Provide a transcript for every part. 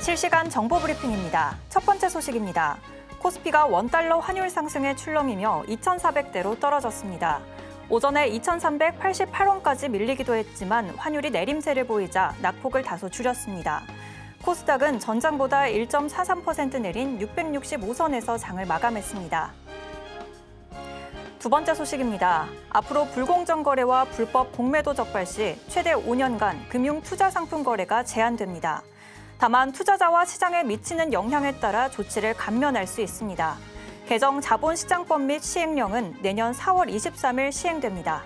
실시간 정보 브리핑입니다. 첫 번째 소식입니다. 코스피가 원달러 환율 상승에 출렁이며 2,400대로 떨어졌습니다. 오전에 2,388원까지 밀리기도 했지만 환율이 내림세를 보이자 낙폭을 다소 줄였습니다. 코스닥은 전장보다 1.43% 내린 665선에서 장을 마감했습니다. 두 번째 소식입니다. 앞으로 불공정 거래와 불법 공매도 적발 시 최대 5년간 금융 투자 상품 거래가 제한됩니다. 다만 투자자와 시장에 미치는 영향에 따라 조치를 감면할 수 있습니다. 개정 자본시장법 및 시행령은 내년 4월 23일 시행됩니다.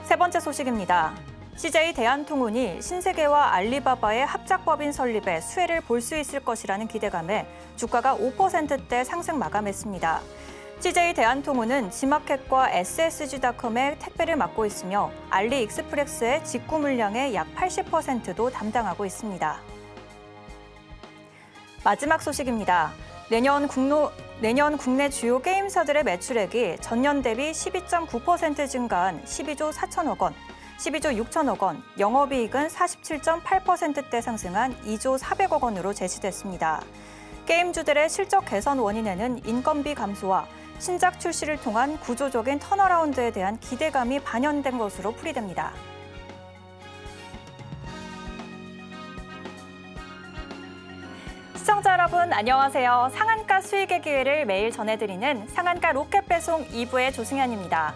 세 번째 소식입니다. CJ 대한통운이 신세계와 알리바바의 합작법인 설립에 수혜를 볼 수 있을 것이라는 기대감에 주가가 5%대 상승 마감했습니다. CJ 대한통운은 지마켓과 SSG닷컴의 택배를 맡고 있으며 알리익스프레스의 직구 물량의 약 80%도 담당하고 있습니다. 마지막 소식입니다. 내년 국내 주요 게임사들의 매출액이 전년 대비 12.9% 증가한 12조 4천억 원, 12조 6천억 원, 영업이익은 47.8%대 상승한 2조 400억 원으로 제시됐습니다. 게임주들의 실적 개선 원인에는 인건비 감소와 신작 출시를 통한 구조적인 턴어라운드에 대한 기대감이 반영된 것으로 풀이됩니다. 시청자 여러분 안녕하세요. 상한가 수익의 기회를 매일 전해드리는 상한가 로켓 배송 2부의 조승현입니다.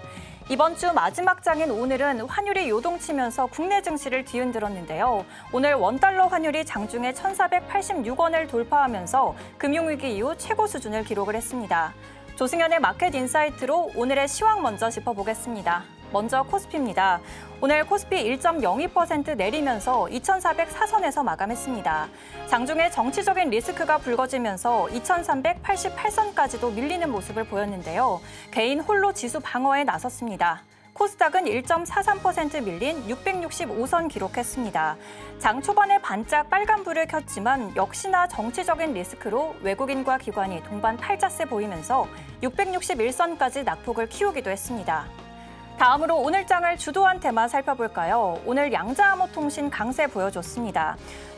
이번 주 마지막 장인 오늘은 환율이 요동치면서 국내 증시를 뒤흔들었는데요. 오늘 원달러 환율이 장중에 1,486원을 돌파하면서 금융위기 이후 최고 수준을 기록을 했습니다. 조승현의 마켓 인사이트로 오늘의 시황 먼저 짚어보겠습니다. 먼저 코스피입니다. 오늘 코스피 1.02% 내리면서 2,404선에서 마감했습니다. 장중에 정치적인 리스크가 불거지면서 2,388선까지도 밀리는 모습을 보였는데요. 개인 홀로 지수 방어에 나섰습니다. 코스닥은 1.43% 밀린 665선 기록했습니다. 장 초반에 반짝 빨간불을 켰지만 역시나 정치적인 리스크로 외국인과 기관이 동반 팔자세 보이면서 661선까지 낙폭을 키우기도 했습니다. 다음으로 오늘 장을 주도한 테마 살펴볼까요? 오늘 양자암호통신 강세 보여줬습니다.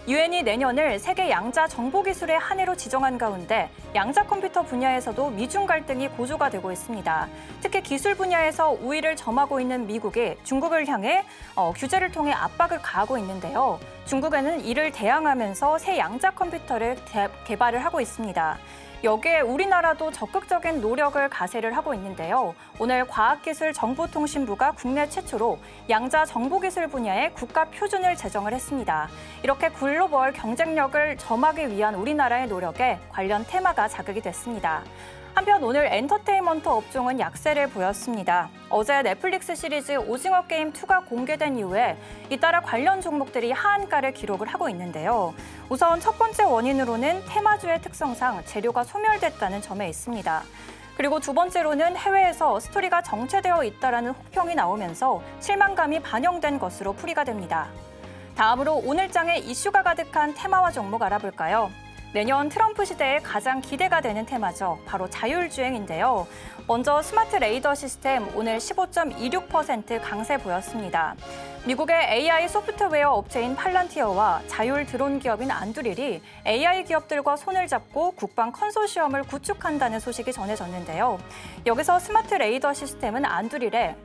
유엔이 내년을 세계 양자 정보기술의 한 해로 지정한 가운데 양자 컴퓨터 분야에서도 미중 갈등이 고조가 되고 있습니다. 특히 기술 분야에서 우위를 점하고 있는 미국이 중국을 향해 규제를 통해 압박을 가하고 있는데요. 중국에는 이를 대항하면서 새 양자 컴퓨터를 개발을 하고 있습니다. 여기에 우리나라도 적극적인 노력을 가세를 하고 있는데요. 오늘 과학기술정보통신부가 국내 최초로 양자 정보기술 분야의 국가 표준을 제정을 했습니다. 이렇게 글로벌 경쟁력을 점하기 위한 우리나라의 노력에 관련 테마가 자극이 됐습니다. 한편 오늘 엔터테인먼트 업종은 약세를 보였습니다. 어제 넷플릭스 시리즈 오징어 게임 2가 공개된 이후에 잇따라 관련 종목들이 하한가를 기록을 하고 있는데요. 우선 첫 번째 원인으로는 테마주의 특성상 재료가 소멸됐다는 점에 있습니다. 그리고 두 번째로는 해외에서 스토리가 정체되어 있다라는 혹평이 나오면서 실망감이 반영된 것으로 풀이가 됩니다. 다음으로 오늘 장에 이슈가 가득한 테마와 종목 알아볼까요? 내년 트럼프 시대에 가장 기대가 되는 테마죠. 바로 자율주행인데요. 먼저 스마트 레이더 시스템 오늘 15.26% 강세 보였습니다. 미국의 AI 소프트웨어 업체인 팔란티어와 자율 드론 기업인 안두릴이 AI 기업들과 손을 잡고 국방 컨소시엄을 구축한다는 소식이 전해졌는데요. 여기서 스마트 레이더 시스템은 안두릴에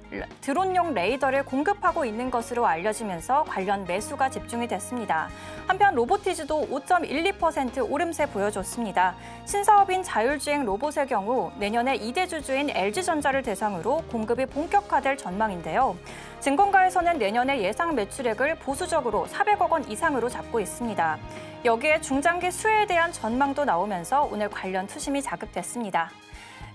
드론용 레이더를 공급하고 있는 것으로 알려지면서 관련 매수가 집중이 됐습니다. 한편 로보티즈도 5.12% 오름세 보여줬습니다. 신사업인 자율주행 로봇의 경우 내년에 2대 주주인 LG전자를 대상으로 공급이 본격화될 전망인데요. 증권가에서는 내년에 예상 매출액을 보수적으로 400억 원 이상으로 잡고 있습니다. 여기에 중장기 수혜에 대한 전망도 나오면서 오늘 관련 투심이 자극됐습니다.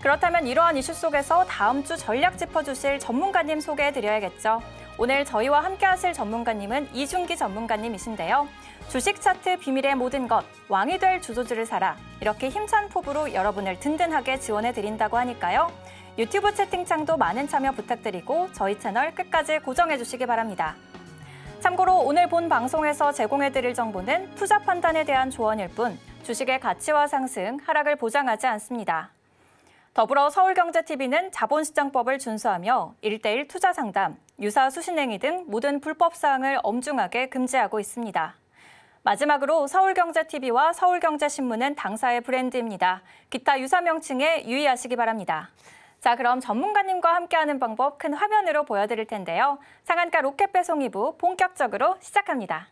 그렇다면 이러한 이슈 속에서 다음 주 전략 짚어주실 전문가님 소개해드려야겠죠. 오늘 저희와 함께하실 전문가님은 이준기 전문가님이신데요. 주식 차트 비밀의 모든 것, 왕이 될 주도주를 사라. 이렇게 힘찬 포부로 여러분을 든든하게 지원해드린다고 하니까요. 유튜브 채팅창도 많은 참여 부탁드리고 저희 채널 끝까지 고정해주시기 바랍니다. 참고로 오늘 본 방송에서 제공해드릴 정보는 투자 판단에 대한 조언일 뿐 주식의 가치와 상승, 하락을 보장하지 않습니다. 더불어 서울경제TV는 자본시장법을 준수하며 1:1 투자 상담, 유사 수신행위 등 모든 불법 사항을 엄중하게 금지하고 있습니다. 마지막으로 서울경제TV와 서울경제신문은 당사의 브랜드입니다. 기타 유사 명칭에 유의하시기 바랍니다. 자, 그럼 전문가님과 함께하는 방법 큰 화면으로 보여드릴 텐데요. 상한가 로켓 배송 2부 본격적으로 시작합니다.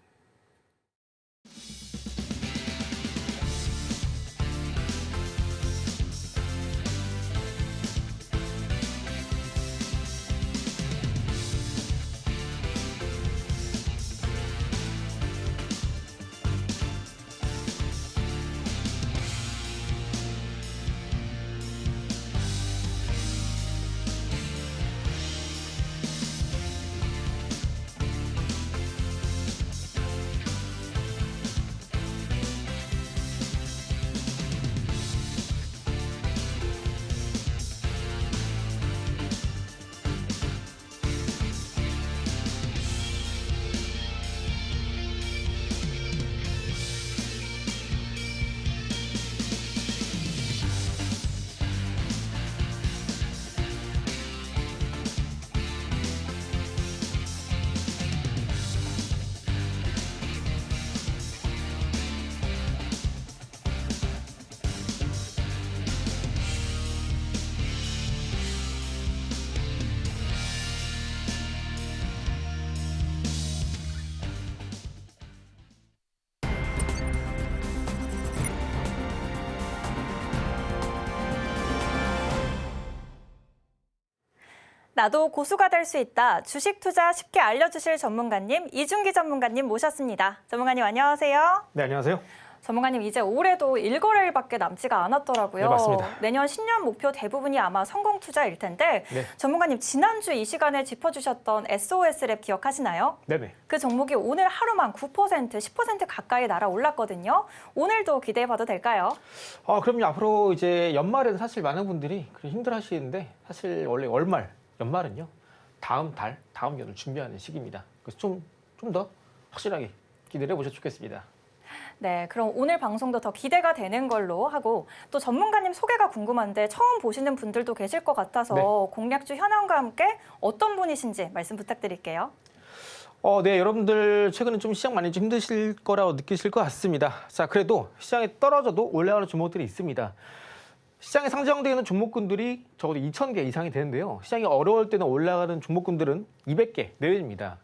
나도 고수가 될 수 있다. 주식 투자 쉽게 알려주실 전문가님, 이준기 전문가님 모셨습니다. 전문가님 안녕하세요. 네, 안녕하세요. 전문가님 이제 올해도 1거래일밖에 남지가 않았더라고요. 네, 맞습니다. 내년 신년 목표 대부분이 아마 성공 투자일 텐데 네. 전문가님 지난주 이 시간에 짚어주셨던 SOS랩 기억하시나요? 네네. 그 종목이 오늘 하루만 9%, 10% 가까이 날아올랐거든요. 오늘도 기대해봐도 될까요? 그럼요. 앞으로 이제 연말에는 사실 많은 분들이 힘들어하시는데 사실 원래 연말은요. 다음 달, 다음 연을 준비하는 시기입니다. 그래서 좀 더 확실하게 기대를 해보셔도 좋겠습니다. 네, 그럼 오늘 방송도 더 기대가 되는 걸로 하고 또 전문가님 소개가 궁금한데 처음 보시는 분들도 계실 것 같아서 네. 공략주 현황과 함께 어떤 분이신지 말씀 부탁드릴게요. 네, 여러분들 최근에 좀 시장 많이 좀 힘드실 거라고 느끼실 것 같습니다. 자, 그래도 시장에 떨어져도 올라가는 종목들이 있습니다. 시장에 상장되어 있는 종목군들이 적어도 2,000개 이상이 되는데요. 시장이 어려울 때는 올라가는 종목군들은 200개 내외입니다.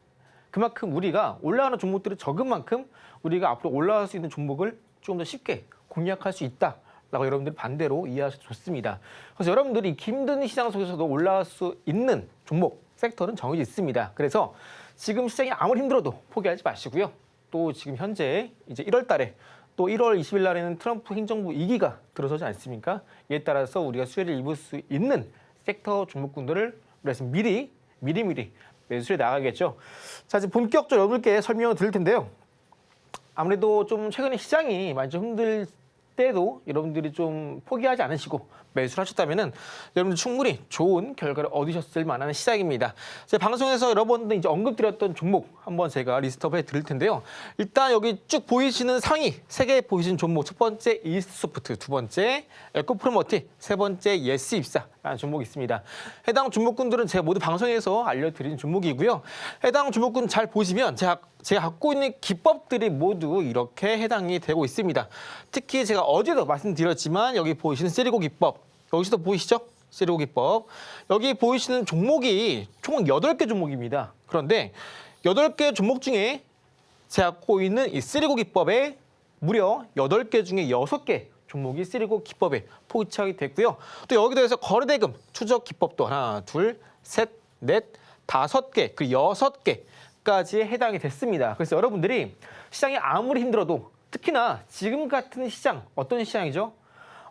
그만큼 우리가 올라가는 종목들이 적은 만큼 우리가 앞으로 올라갈 수 있는 종목을 조금 더 쉽게 공략할 수 있다라고 여러분들이 반대로 이해하셔도 좋습니다. 그래서 여러분들이 힘든 시장 속에서도 올라갈 수 있는 종목, 섹터는 정해져 있습니다. 그래서 지금 시장이 아무리 힘들어도 포기하지 마시고요. 또 지금 현재 이제 1월 달에 또 1월 20일 날에는 트럼프 행정부 2기가 들어서지 않습니까? 이에 따라서 우리가 수혜를 입을 수 있는 섹터 종목군들을 그래서 미리 매수에 나가겠죠. 자, 이제 본격적으로 여러분께 설명을 드릴 텐데요. 아무래도 좀 최근에 시장이 많이 좀 힘들 때도 여러분들이 좀 포기하지 않으시고 매수를 하셨다면은 여러분들 충분히 좋은 결과를 얻으셨을 만한 시장입니다. 제 방송에서 여러 번 이제 언급드렸던 종목 한번 제가 리스트업 해 드릴 텐데요. 일단 여기 쭉 보이시는 상위 3개 보이시는 종목 첫 번째 이스트소프트, 두 번째 에코프로머티, 세 번째 예스입사라는 종목이 있습니다. 해당 종목군들은 제가 모두 방송에서 알려드린 종목이고요. 해당 종목군 잘 보시면 제가 갖고 있는 기법들이 모두 이렇게 해당이 되고 있습니다. 특히 제가 어제도 말씀드렸지만 여기 보이시는 세리고 기법, 여기서도 보이시죠? 세리고 기법. 여기 보이시는 종목이 총 8개 종목입니다. 그런데 8개 종목 중에 제가 갖고 있는 이 세리고 기법에 무려 8개 중에 6개 종목이 세리고 기법에 포착이 됐고요. 또 여기 더해서 거래대금 추적 기법도 하나, 둘, 셋, 넷, 5개, 그 6개까지에 해당이 됐습니다. 그래서 여러분들이 시장이 아무리 힘들어도 특히나 지금 같은 시장, 어떤 시장이죠?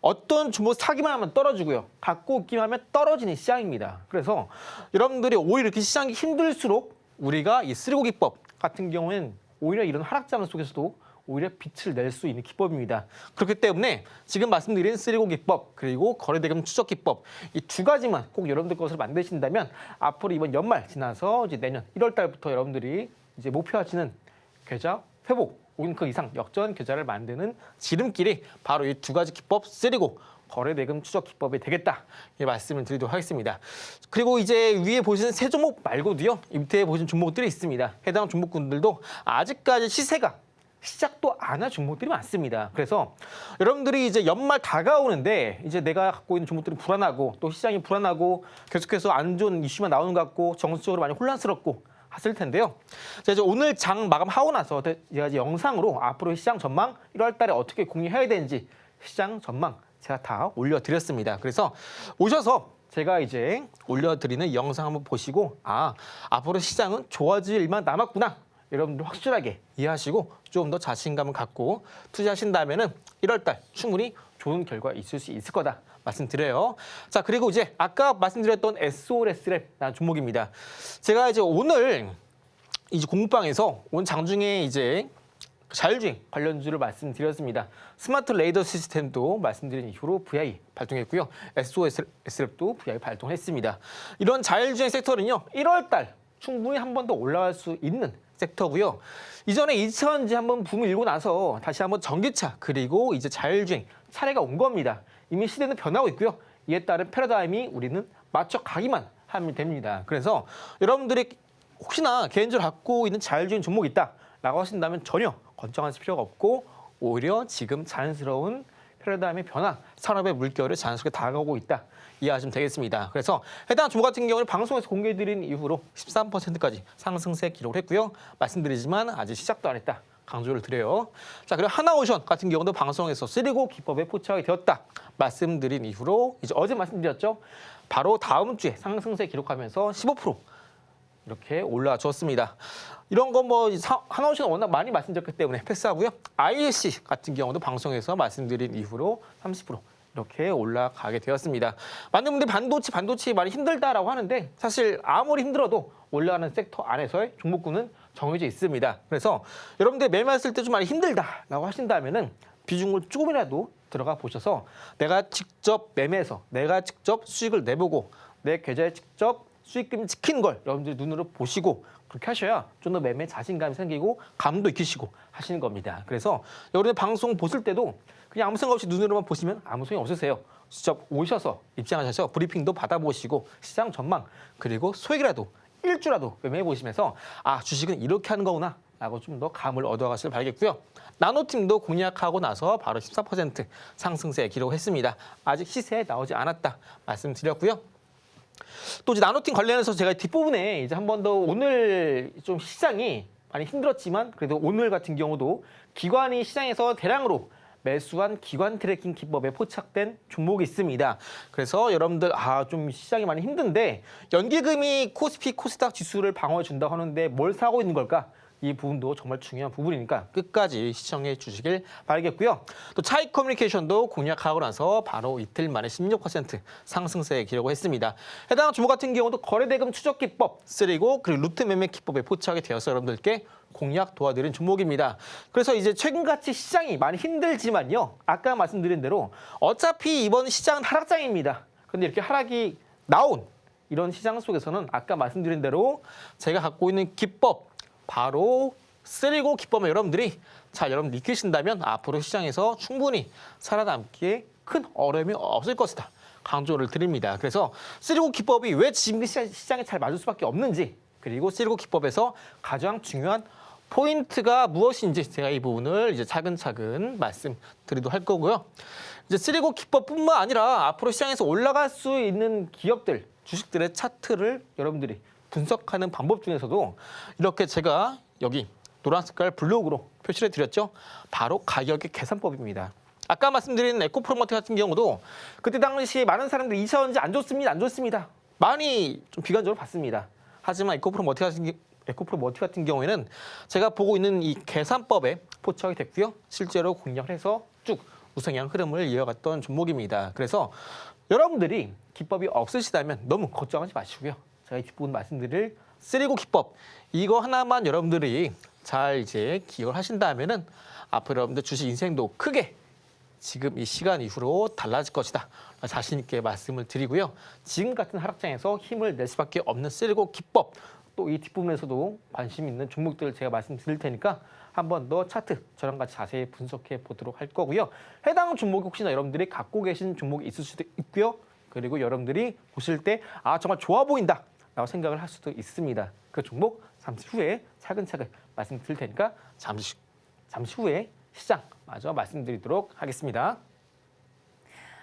어떤 종목 사기만 하면 떨어지고요. 갖고 있기만 하면 떨어지는 시장입니다. 그래서 여러분들이 오히려 이렇게 시장이 힘들수록 우리가 이 쓰리고 기법 같은 경우에는 오히려 이런 하락장 속에서도 오히려 빛을 낼 수 있는 기법입니다. 그렇기 때문에 지금 말씀드린 쓰리고 기법 그리고 거래대금 추적 기법 이 두 가지만 꼭 여러분들 것을 만드신다면 앞으로 이번 연말 지나서 이제 내년 1월 달부터 여러분들이 이제 목표하시는 계좌 회복 혹은 그 이상 역전 계좌를 만드는 지름길이 바로 이 두 가지 기법 쓰리고 거래대금 추적 기법이 되겠다 이 말씀을 드리도록 하겠습니다. 그리고 이제 위에 보시는 세 종목 말고도요. 이 밑에 보시는 종목들이 있습니다. 해당 종목군들도 아직까지 시세가 시작도 안 할 종목들이 많습니다. 그래서 여러분들이 이제 연말 다가오는데 이제 내가 갖고 있는 종목들이 불안하고 또 시장이 불안하고 계속해서 안 좋은 이슈만 나오는 것 같고 정치적으로 많이 혼란스럽고 하실 텐데요. 자, 이제 오늘 장 마감하고 나서 제가 이제 영상으로 앞으로 시장 전망 1월 달에 어떻게 공유해야 되는지 시장 전망 제가 다 올려드렸습니다. 그래서 오셔서 제가 이제 올려드리는 이 영상 한번 보시고 앞으로 시장은 좋아질 일만 남았구나. 여러분들 확실하게 이해하시고 좀 더 자신감을 갖고 투자하신다면은 1월 달 충분히 좋은 결과 있을 수 있을 거다 말씀드려요. 자, 그리고 이제 아까 말씀드렸던 SOS라는 종목입니다. 제가 이제 오늘 이제 공부방에서 오늘 장중에 이제 자율주행 관련주를 말씀드렸습니다. 스마트 레이더 시스템도 말씀드린 이후로 VI 발동했고요. SOS랩도 VI 발동했습니다. 이런 자율주행 섹터는요. 1월 달 충분히 한 번 더 올라갈 수 있는 섹터고요. 이전에 2000지 한번 붐을 일고 나서 다시 한번 전기차 그리고 이제 자율주행 차례가 온 겁니다. 이미 시대는 변하고 있고요. 이에 따른 패러다임이 우리는 맞춰가기만 하면 됩니다. 그래서 여러분들이 혹시나 개인적으로 갖고 있는 자율주행 종목이 있다라고 하신다면 전혀 걱정하실 필요가 없고 오히려 지금 자연스러운 패러다임의 변화, 산업의 물결을 자연스럽게 다가오고 있다. 이해하시면 되겠습니다. 그래서 해당 종목 같은 경우는 방송에서 공개해드린 이후로 13%까지 상승세 기록을 했고요. 말씀드리지만 아직 시작도 안 했다. 강조를 드려요. 자, 그리고 하나오션 같은 경우도 방송에서 쓰리고 기법에 포착이 되었다. 말씀드린 이후로 이제 어제 말씀드렸죠. 바로 다음 주에 상승세 기록하면서 15% 이렇게 올라줬습니다. 이런 거 뭐 하나오션 워낙 많이 말씀드렸기 때문에 패스하고요. ILC 같은 경우도 방송에서 말씀드린 이후로 30% 이렇게 올라가게 되었습니다. 많은 분들이 반도체 많이 힘들다라고 하는데 사실 아무리 힘들어도 올라가는 섹터 안에서의 종목군은 정해져 있습니다. 그래서 여러분들 매매했을 때 좀 많이 힘들다라고 하신다면은 비중을 조금이라도 들어가 보셔서 내가 직접 매매해서 내가 직접 수익을 내보고 내 계좌에 직접 수익금 지키는 걸 여러분들이 눈으로 보시고 그렇게 하셔야 좀 더 매매 자신감이 생기고 감도 익히시고 하시는 겁니다. 그래서 여러분들 방송 보실 때도 그냥 아무 생각 없이 눈으로만 보시면 아무 소용이 없으세요. 직접 오셔서 입장하셔서 브리핑도 받아보시고 시장 전망 그리고 소액이라도 일주라도 매매해 보시면서 주식은 이렇게 하는 거구나 라고 좀 더 감을 얻어가시길 바라겠고요. 나노팀도 공략하고 나서 바로 14% 상승세 기록했습니다. 아직 시세에 나오지 않았다 말씀드렸고요. 또 이제 나노팀 관련해서 제가 뒷부분에 이제 한 번 더 오늘 좀 시장이 많이 힘들었지만 그래도 오늘 같은 경우도 기관이 시장에서 대량으로 매수한 기관 트래킹 기법에 포착된 종목이 있습니다. 그래서 여러분들 좀 시장이 많이 힘든데 연기금이 코스피 코스닥 지수를 방어해 준다고 하는데 뭘 사고 있는 걸까? 이 부분도 정말 중요한 부분이니까 끝까지 시청해 주시길 바라겠고요. 또 차이 커뮤니케이션도 공략하고 나서 바로 이틀 만에 16% 상승세 기록을 했습니다. 해당 종목 같은 경우도 거래대금 추적 기법 쓰리고 그리고 루트 매매 기법에 포착이 되어서 여러분들께 공략 도와드린 종목입니다. 그래서 이제 최근같이 시장이 많이 힘들지만요. 아까 말씀드린 대로 어차피 이번 시장은 하락장입니다. 그런데 이렇게 하락이 나온 이런 시장 속에서는 아까 말씀드린 대로 제가 갖고 있는 기법 바로 쓰리고 기법을 여러분들이 여러분 익히신다면 앞으로 시장에서 충분히 살아남기에 큰 어려움이 없을 것이다. 강조를 드립니다. 그래서 쓰리고 기법이 왜 지금 시장에 잘 맞을 수밖에 없는지 그리고 쓰리고 기법에서 가장 중요한 포인트가 무엇인지 제가 이 부분을 이제 차근차근 말씀드리도록 할 거고요. 이제 쓰리고 기법뿐만 아니라 앞으로 시장에서 올라갈 수 있는 기업들, 주식들의 차트를 여러분들이 분석하는 방법 중에서도 이렇게 제가 여기 노란 색깔 블록으로 표시를 드렸죠. 바로 가격의 계산법입니다. 아까 말씀드린 에코프로머티 같은 경우도 그때 당시에 많은 사람들이 2차전지 안 좋습니다. 많이 좀 비관적으로 봤습니다. 하지만 에코프로머티 같은 경우에는 제가 보고 있는 이 계산법에 포착이 됐고요. 실제로 공략을 해서 쭉 우상향 흐름을 이어갔던 종목입니다. 그래서 여러분들이 기법이 없으시다면 너무 걱정하지 마시고요. 제가 이 뒷부분 말씀드릴 쓰리고 기법 이거 하나만 여러분들이 잘 이제 기억을 하신다면은 앞으로 여러분들 주식 인생도 크게 지금 이 시간 이후로 달라질 것이다. 자신 있게 말씀을 드리고요. 지금 같은 하락장에서 힘을 낼 수밖에 없는 쓰리고 기법 또 이 뒷부분에서도 관심 있는 종목들을 제가 말씀드릴 테니까 한 번 더 차트 저랑 같이 자세히 분석해 보도록 할 거고요. 해당 종목이 혹시나 여러분들이 갖고 계신 종목이 있을 수도 있고요. 그리고 여러분들이 보실 때 정말 좋아 보인다 라고 생각을 할 수도 있습니다. 그 종목 잠시 후에 차근차근 말씀드릴 테니까 잠시 잠시 후에 시장 마저 말씀드리도록 하겠습니다.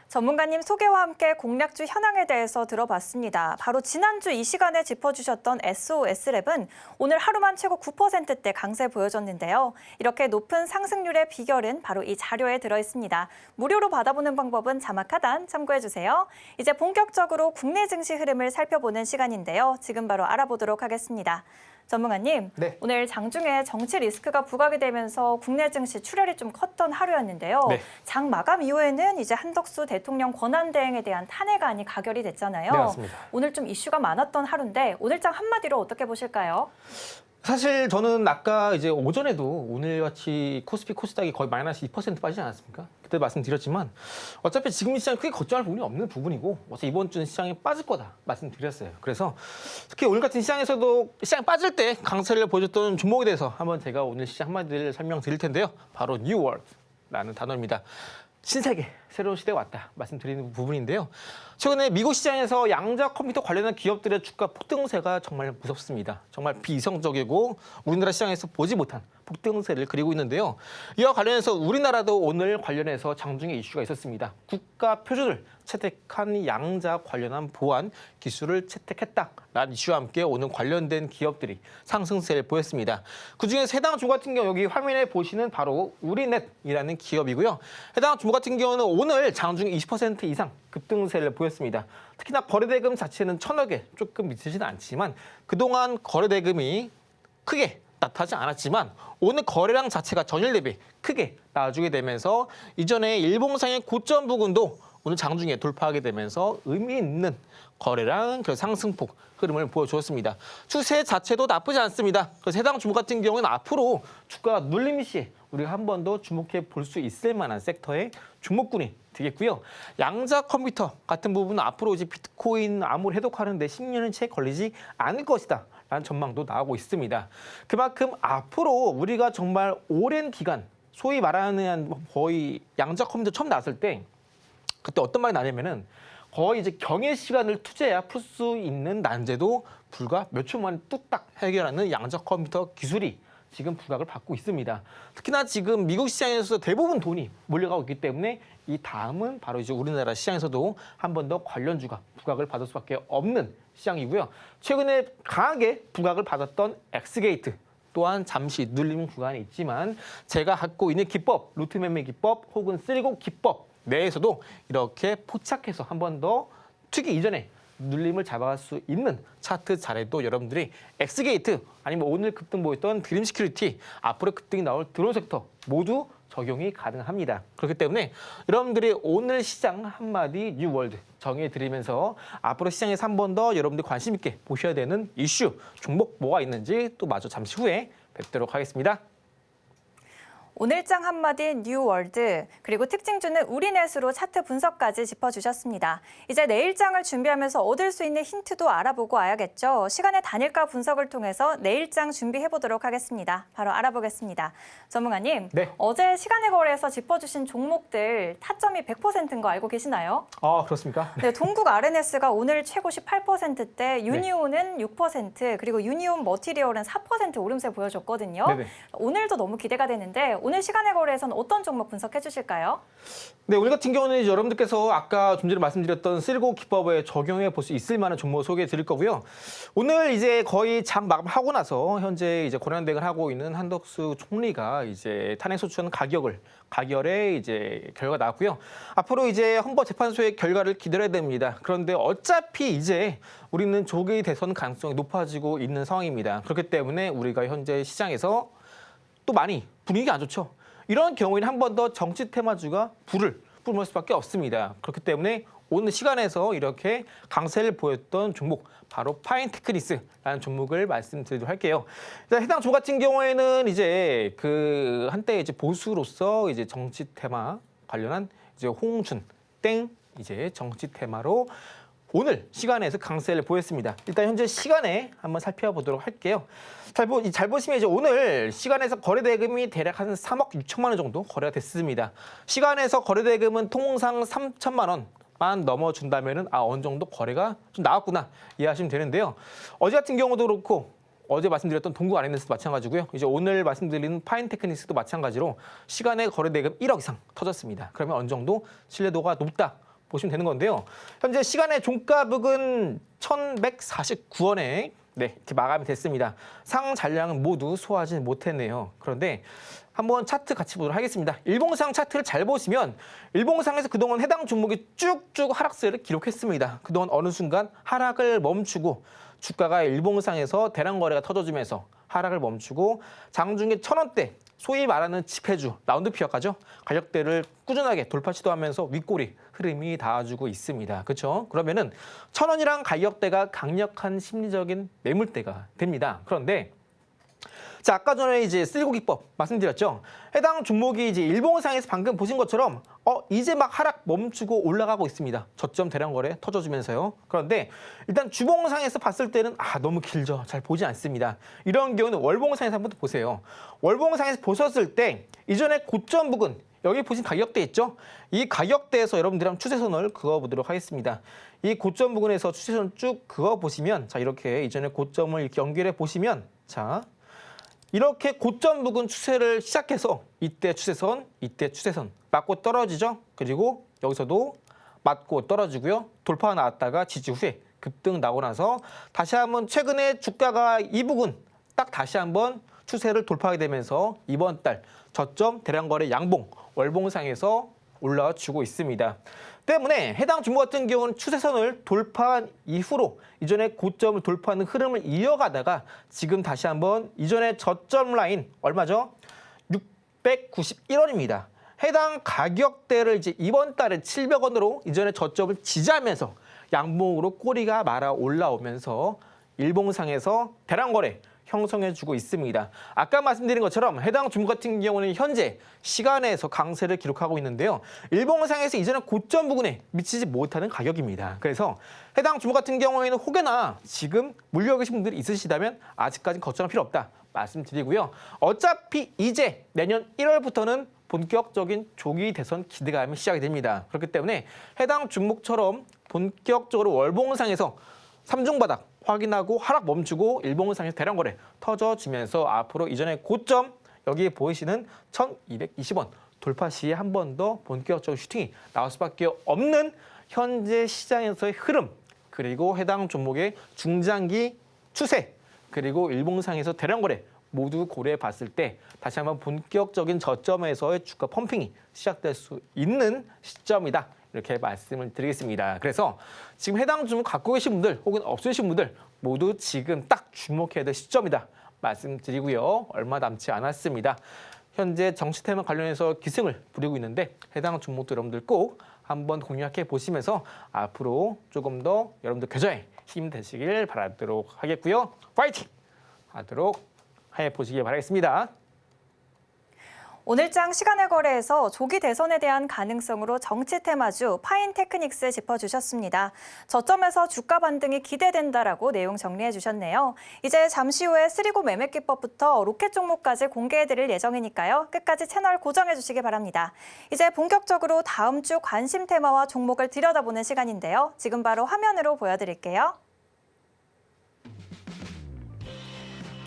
전문가님 소개와 함께 공략주 현황에 대해서 들어봤습니다. 바로 지난주 이 시간에 짚어주셨던 SOS랩은 오늘 하루만 최고 9%대 강세 보여줬는데요. 이렇게 높은 상승률의 비결은 바로 이 자료에 들어있습니다. 무료로 받아보는 방법은 자막 하단 참고해주세요. 이제 본격적으로 국내 증시 흐름을 살펴보는 시간인데요. 지금 바로 알아보도록 하겠습니다. 전문가님, 네. 오늘 장중에 정치 리스크가 부각이 되면서 국내 증시 출혈이 좀 컸던 하루였는데요. 네. 장 마감 이후에는 이제 한덕수 대통령 권한대행에 대한 탄핵안이 가결이 됐잖아요. 네, 맞습니다. 오늘 좀 이슈가 많았던 하루인데 오늘 장 한마디로 어떻게 보실까요? 사실 저는 아까 이제 오전에도 오늘같이 코스피 코스닥이 거의 마이너스 2% 빠지지 않았습니까? 그때 말씀드렸지만 어차피 지금 이 시장이 크게 걱정할 부분이 없는 부분이고 어차피 이번 주는 시장이 빠질 거다 말씀드렸어요. 그래서 특히 오늘 같은 시장에서도 시장 빠질 때 강세를 보여줬던 종목에 대해서 한번 제가 오늘 시장 한마디를 설명드릴 텐데요. 바로 뉴월드라는 단어입니다. 신세계, 새로운 시대가 왔다 말씀드리는 부분인데요. 최근에 미국 시장에서 양자 컴퓨터 관련한 기업들의 주가 폭등세가 정말 무섭습니다. 정말 비이성적이고 우리나라 시장에서 보지 못한 폭등세를 그리고 있는데요. 이와 관련해서 우리나라도 오늘 관련해서 장중에 이슈가 있었습니다. 국가 표준을 채택한 양자 관련한 보안 기술을 채택했다라는 이슈와 함께 오늘 관련된 기업들이 상승세를 보였습니다. 그중에 해당 종목 같은 경우 여기 화면에 보시는 바로 우리넷이라는 기업이고요. 해당 종목 같은 경우는 오늘 장중 20% 이상 급등세를 보였습니다. 특히나 거래대금 자체는 1,000억에 조금 미치지는 않지만 그동안 거래대금이 크게 나타나지 않았지만 오늘 거래량 자체가 전일 대비 크게 나아지게 되면서 이전에 일봉상의 고점 부근도 오늘 장중에 돌파하게 되면서 의미 있는 거래량 상승폭 흐름을 보여주었습니다. 추세 자체도 나쁘지 않습니다. 그래서 해당 종목 같은 경우는 앞으로 주가 눌림 시 우리가 한 번 더 주목해 볼 수 있을 만한 섹터의 종목군이 되겠고요. 양자 컴퓨터 같은 부분은 앞으로 이제 비트코인 암호를 해독하는데 10년은 채 걸리지 않을 것이다 라는 전망도 나오고 있습니다. 그만큼 앞으로 우리가 정말 오랜 기간 소위 말하는 거의 양자 컴퓨터 처음 나왔을 때 그때 어떤 말이 나냐면은 거의 이제 경의 시간을 투자해야 풀 수 있는 난제도 불과 몇 초 만에 뚝딱 해결하는 양자 컴퓨터 기술이 지금 부각을 받고 있습니다. 특히나 지금 미국 시장에서 대부분 돈이 몰려가고 있기 때문에 이 다음은 바로 이제 우리나라 시장에서도 한 번 더 관련주가 부각을 받을 수밖에 없는 시장이고요. 최근에 강하게 부각을 받았던 엑스게이트 또한 잠시 눌림 구간이 있지만 제가 갖고 있는 기법, 루트 매매 기법 혹은 쓰리고 기법 내에서도 이렇게 포착해서 한 번 더 투기 이전에 눌림을 잡아갈 수 있는 차트 자료도 여러분들이 엑스게이트 아니면 오늘 급등 보였던 드림 시큐리티 앞으로 급등이 나올 드론 섹터 모두 적용이 가능합니다. 그렇기 때문에 여러분들이 오늘 시장 한마디 뉴월드 정해드리면서 앞으로 시장에서 한 번 더 여러분들이 관심 있게 보셔야 되는 이슈, 종목 뭐가 있는지 또 마저 잠시 후에 뵙도록 하겠습니다. 오늘장 한마디 뉴월드 그리고 특징주는 우리넷으로 차트 분석까지 짚어주셨습니다. 이제 내일장을 준비하면서 얻을 수 있는 힌트도 알아보고 와야겠죠. 시간의 단일가 분석을 통해서 내일장 준비해보도록 하겠습니다. 바로 알아보겠습니다. 전문가님, 네. 어제 시간의 거래에서 짚어주신 종목들 타점이 100%인 거 알고 계시나요? 아, 그렇습니까? 네, 동국 RNS가 오늘 최고 18%대, 유니온은 6%, 그리고 유니온 머티리얼은 4% 오름세 보여줬거든요. 네네. 오늘도 너무 기대가 되는데 오늘 시간의 거래에서는 어떤 종목 분석해 주실까요? 네, 오늘 같은 경우는 이제 여러분들께서 아까 좀 전에 말씀드렸던 쓰리고 기법에 적용해 볼 수 있을 만한 종목 소개해 드릴 거고요. 오늘 이제 거의 장 마감하고 나서 현재 이제 권한대행을 하고 있는 한덕수 총리가 이제 탄핵 소추안 가결의 이제 결과가 나왔고요. 앞으로 이제 헌법재판소의 결과를 기다려야 됩니다. 그런데 어차피 이제 우리는 조기 대선 가능성이 높아지고 있는 상황입니다. 그렇기 때문에 우리가 현재 시장에서 또 많이 분위기가 안 좋죠. 이런 경우에는 한 번 더 정치 테마주가 불을 뿜을 수밖에 없습니다. 그렇기 때문에 오늘 시간에서 이렇게 강세를 보였던 종목 바로 파인테크니스라는 종목을 말씀드리도록 할게요. 일단 해당 종목 같은 경우에는 이제 그 한때 이제 보수로서 이제 정치 테마 관련한 이제 홍준 땡 이제 정치 테마로 오늘 시간에서 강세를 보였습니다. 일단 현재 시간에 한번 살펴보도록 할게요. 잘 보시면 이제 오늘 시간에서 거래대금이 대략 한 3억 6천만 원 정도 거래가 됐습니다. 시간에서 거래대금은 통상 3천만 원만 넘어준다면은 어느 정도 거래가 좀 나왔구나 이해하시면 되는데요. 어제 같은 경우도 그렇고 어제 말씀드렸던 동국 아레나스도 마찬가지고요. 이제 오늘 말씀드리는 파인테크닉스도 마찬가지로 시간의 거래 대금 1억 이상 터졌습니다. 그러면 어느 정도 신뢰도가 높다 보시면 되는 건데요. 현재 시간의 종가북은 1,149원에 이렇게 마감이 됐습니다. 상 잔량은 모두 소화하지 못했네요. 그런데 한번 차트 같이 보도록 하겠습니다. 일봉상 차트를 잘 보시면 일봉상에서 그동안 해당 종목이 쭉쭉 하락세를 기록했습니다. 그동안 어느 순간 하락을 멈추고 주가가 일봉상에서 대량 거래가 터져주면서 하락을 멈추고 장중에 1,000원대 소위 말하는 지폐주 라운드 피어가죠. 가격대를 꾸준하게 돌파 시도하면서 윗꼬리 흐름이 닿아주고 있습니다. 그렇죠? 그러면은 1,000원이랑 가격대가 강력한 심리적인 매물대가 됩니다. 그런데 자, 아까 전에 이제 쓸고기법 말씀드렸죠. 해당 종목이 이제 일봉상에서 방금 보신 것처럼 이제 막 하락 멈추고 올라가고 있습니다. 저점 대량 거래 터져주면서요. 그런데 일단 주봉상에서 봤을 때는 너무 길죠. 잘 보지 않습니다. 이런 경우는 월봉상에서 한번 더 보세요. 월봉상에서 보셨을 때 이전에 고점 부근 여기 보신 가격대 있죠? 이 가격대에서 여러분들이 한번 추세선을 그어보도록 하겠습니다. 이 고점 부근에서 추세선 쭉 그어보시면 자 이렇게 이전에 고점을 이렇게 연결해 보시면 자 이렇게 고점 부근 추세를 시작해서 이때 추세선 맞고 떨어지죠. 그리고 여기서도 맞고 떨어지고요. 돌파가 나왔다가 지지 후에 급등 나고 나서 다시 한번 최근에 주가가 이 부근 딱 다시 한번 추세를 돌파하게 되면서 이번 달 저점 대량 거래 양봉 월봉상에서 올라와 주고 있습니다. 때문에 해당 종목 같은 경우는 추세선을 돌파한 이후로 이전에 고점을 돌파하는 흐름을 이어가다가 지금 다시 한번 이전에 저점 라인 얼마죠? 691원입니다. 해당 가격대를 이제 이번 달에 700원으로 이전에 저점을 지지하면서 양봉으로 꼬리가 말아 올라오면서 일봉상에서 대량 거래 형성해주고 있습니다. 아까 말씀드린 것처럼 해당 종목 같은 경우는 현재 시간에서 강세를 기록하고 있는데요. 일봉상에서 이전에 고점 부근에 미치지 못하는 가격입니다. 그래서 해당 종목 같은 경우에는 혹여나 지금 물려 계신 분들이 있으시다면 아직까지 걱정할 필요 없다 말씀드리고요. 어차피 이제 내년 1월부터는 본격적인 조기 대선 기대감이 시작이 됩니다. 그렇기 때문에 해당 종목처럼 본격적으로 월봉상에서 3중 바닥 확인하고 하락 멈추고 일봉상에서 대량 거래 터져지면서 앞으로 이전에 고점 여기 보이시는 1,220원 돌파 시에 한 번 더 본격적인 슈팅이 나올 수밖에 없는 현재 시장에서의 흐름 그리고 해당 종목의 중장기 추세 그리고 일봉상에서 대량 거래 모두 고려해 봤을 때 다시 한번 본격적인 저점에서의 주가 펌핑이 시작될 수 있는 시점이다. 이렇게 말씀을 드리겠습니다. 그래서 지금 해당 종목 갖고 계신 분들 혹은 없으신 분들 모두 지금 딱 주목해야 될 시점이다 말씀드리고요. 얼마 남지 않았습니다. 현재 정치 테마 관련해서 기승을 부리고 있는데 해당 종목들 여러분들 꼭 한번 공략해 보시면서 앞으로 조금 더 여러분들 계좌에 힘 되시길 바라도록 하겠고요. 파이팅 하도록 해 보시길 바라겠습니다. 오늘장 시간의 거래에서 조기 대선에 대한 가능성으로 정치 테마주 파인테크닉스 짚어주셨습니다. 저점에서 주가 반등이 기대된다라고 내용 정리해 주셨네요. 이제 잠시 후에 쓰리고 매매 기법부터 로켓 종목까지 공개해드릴 예정이니까요. 끝까지 채널 고정해 주시기 바랍니다. 이제 본격적으로 다음 주 관심 테마와 종목을 들여다보는 시간인데요. 지금 바로 화면으로 보여드릴게요.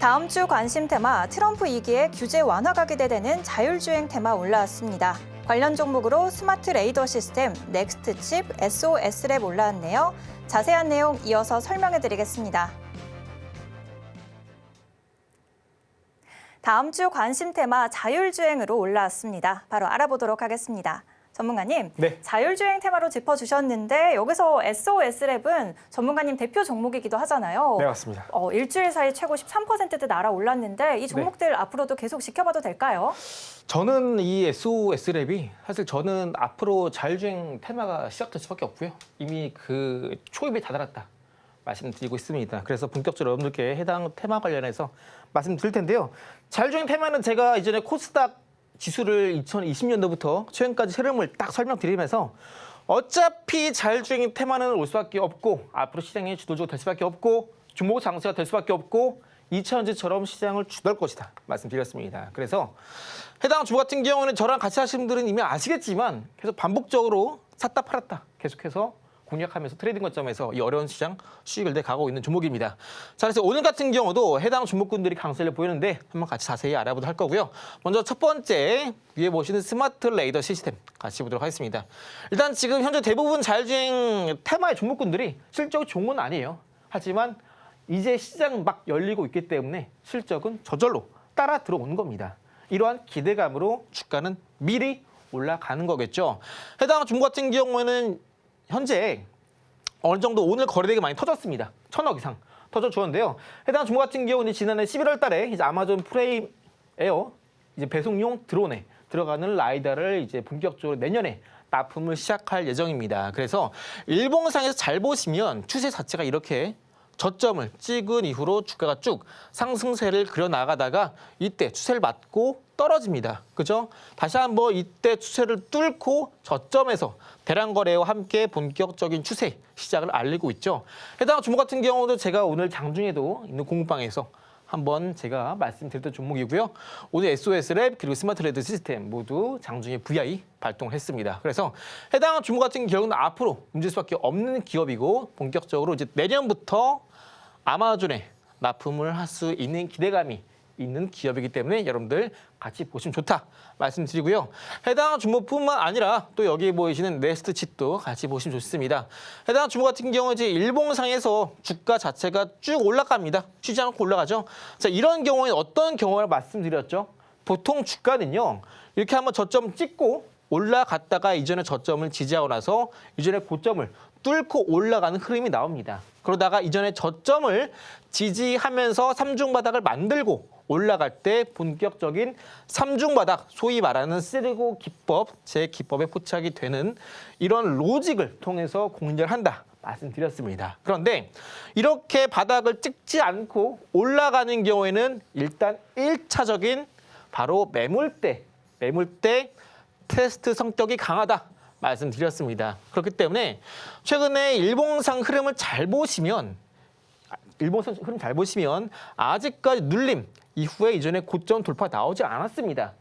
다음 주 관심 테마 트럼프 2기의 규제 완화가 기대되는 자율주행 테마 올라왔습니다. 관련 종목으로 스마트 레이더 시스템, 넥스트칩, SOS랩 올라왔네요. 자세한 내용 이어서 설명해 드리겠습니다. 다음 주 관심 테마 자율주행으로 올라왔습니다. 바로 알아보도록 하겠습니다. 전문가님, 네. 자율주행 테마로 짚어주셨는데 여기서 SOS랩은 전문가님 대표 종목이기도 하잖아요. 네, 맞습니다. 일주일 사이 최고 13%대 날아올랐는데 이 종목들 앞으로도 계속 지켜봐도 될까요? 저는 이 SOS랩이 사실 저는 앞으로 자율주행 테마가 시작될 수밖에 없고요. 이미 그 초입에 다다랐다 말씀드리고 있습니다. 그래서 본격적으로 여러분들께 해당 테마 관련해서 말씀드릴 텐데요. 자율주행 테마는 제가 이전에 코스닥 지수를 2020년도부터 최근까지 흐름을 딱 설명드리면서 어차피 자율주행 테마는 올 수밖에 없고 앞으로 시장이 주도적으로 될 수밖에 없고 종목 장세가 될 수밖에 없고 2차전지처럼 시장을 주도할 것이다 말씀드렸습니다. 그래서 해당 주목 같은 경우는 저랑 같이 하시는 분들은 이미 아시겠지만 계속 반복적으로 샀다 팔았다 계속해서 공략하면서 트레이딩 관점에서 이 어려운 시장 수익을 내가고 있는 종목입니다. 자, 그래서 오늘 같은 경우도 해당 종목군들이 강세를 보이는데 한번 같이 자세히 알아보도록 할 거고요. 먼저 첫 번째 위에 보시는 스마트 레이더 시스템 같이 보도록 하겠습니다. 일단 지금 현재 대부분 자율주행 테마의 종목군들이 실적이 좋은 건 아니에요. 하지만 이제 시장 막 열리고 있기 때문에 실적은 저절로 따라 들어오는 겁니다. 이러한 기대감으로 주가는 미리 올라가는 거겠죠. 해당 종목 같은 경우에는 현재 어느 정도 오늘 거래되게 많이 터졌습니다. 1,000억 이상 터져주었는데요. 해당 종목 같은 경우는 지난해 11월 달에 이제 아마존 프라임 에어 이제 배송용 드론에 들어가는 라이다를 이제 본격적으로 내년에 납품을 시작할 예정입니다. 그래서 일봉상에서 잘 보시면 추세 자체가 이렇게 저점을 찍은 이후로 주가가 쭉 상승세를 그려나가다가 이때 추세를 맞고 떨어집니다. 그죠? 다시 한번 이때 추세를 뚫고 저점에서 대량 거래와 함께 본격적인 추세 시작을 알리고 있죠. 해당 종목 같은 경우도 제가 오늘 장중에도 있는 공부방에서 한번 제가 말씀드렸던 종목이고요. 오늘 SOS랩 그리고 스마트 레드 시스템 모두 장중에 VI 발동을 했습니다. 그래서 해당 종목 같은 경우는 앞으로 움직일 수밖에 없는 기업이고 본격적으로 이제 내년부터 아마존에 납품을 할 수 있는 기대감이 있는 기업이기 때문에 여러분들 같이 보시면 좋다 말씀드리고요. 해당 종목뿐만 아니라 또 여기 보이시는 네스트 칩도 같이 보시면 좋습니다. 해당 종목 같은 경우 이제 일봉상에서 주가 자체가 쭉 올라갑니다. 쉬지 않고 올라가죠. 자, 이런 경우에 어떤 경우를 말씀드렸죠? 보통 주가는요. 이렇게 한번 저점 찍고 올라갔다가 이전의 저점을 지지하고 나서 이전의 고점을 뚫고 올라가는 흐름이 나옵니다. 그러다가 이전의 저점을 지지하면서 삼중바닥을 만들고 올라갈 때 본격적인 삼중바닥, 소위 말하는 쓰리고 기법, 제 기법에 포착이 되는 이런 로직을 통해서 공략을 한다 말씀드렸습니다. 그런데 이렇게 바닥을 찍지 않고 올라가는 경우에는 일단 1차적인 바로 매물대 테스트 성격이 강하다 말씀드렸습니다. 그렇기 때문에 최근에 일봉상 흐름을 잘 보시면 아직까지 눌림 이후에 이전에 고점 돌파 나오지 않았습니다.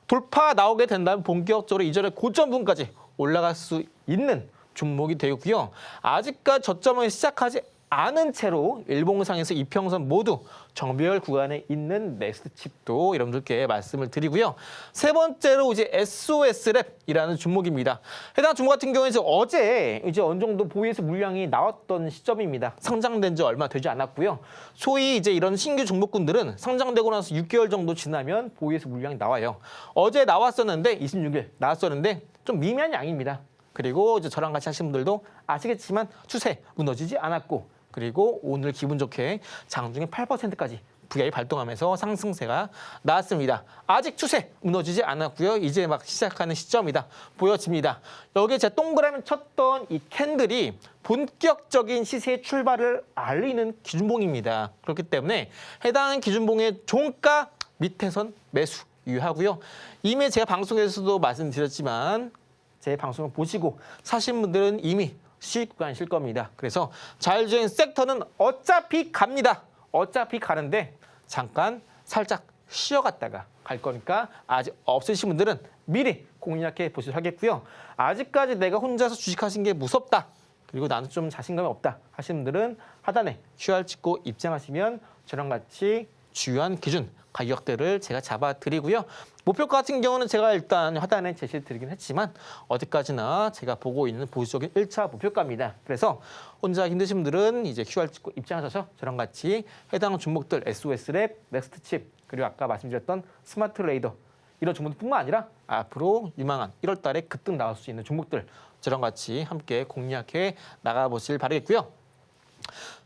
돌파 나오게 된다면 본격적으로 이전의 고점분까지 올라갈 수 있는 종목이 되고요. 아직까지 저점을 시작하지 않은 채로 일봉상에서 이평선 모두 정배열 구간에 있는 넥스트 칩도 여러분들께 말씀을 드리고요. 세 번째로 이제 SOS랩이라는 종목입니다. 해당 종목 같은 경우에 어제 이제 어느 정도 보유에서 물량이 나왔던 시점입니다. 상장된 지 얼마 되지 않았고요. 소위 이제 이런 신규 종목군들은 상장되고 나서 6개월 정도 지나면 보유에서 물량이 나와요. 어제 나왔었는데 26일 나왔었는데 좀 미미한 양입니다. 그리고 이제 저랑 같이 하신 분들도 아시겠지만 추세 무너지지 않았고 그리고 오늘 기분 좋게 장중에 8%까지 VI 발동하면서 상승세가 나왔습니다. 아직 추세 무너지지 않았고요. 이제 막 시작하는 시점이다. 보여집니다. 여기에 제가 동그라미 쳤던 이 캔들이 본격적인 시세의 출발을 알리는 기준봉입니다. 그렇기 때문에 해당 기준봉의 종가 밑에선 매수 유효하고요. 이미 제가 방송에서도 말씀드렸지만 제 방송을 보시고 사신 분들은 이미 수익 구간이실 겁니다. 그래서 자율주행 섹터는 어차피 갑니다. 어차피 가는데 잠깐 살짝 쉬어갔다가 갈 거니까 아직 없으신 분들은 미리 공략해 보시도록 하겠고요. 아직까지 내가 혼자서 주식하신 게 무섭다. 그리고 나는 좀 자신감이 없다 하시는 분들은 하단에 QR 찍고 입장하시면 저랑 같이 주요한 기준 가격대를 제가 잡아드리고요. 목표가 같은 경우는 제가 일단 하단에 제시드리긴 했지만 어디까지나 제가 보고 있는 보수적인 1차 목표가입니다. 그래서 혼자 힘드신 분들은 이제 QR 찍고 입장하셔서 저랑 같이 해당 종목들 SOS랩, 넥스트칩 그리고 아까 말씀드렸던 스마트 레이더 이런 종목뿐만 아니라 앞으로 유망한 1월 달에 급등 나올 수 있는 종목들 저랑 같이 함께 공략해 나가보실 바라겠고요.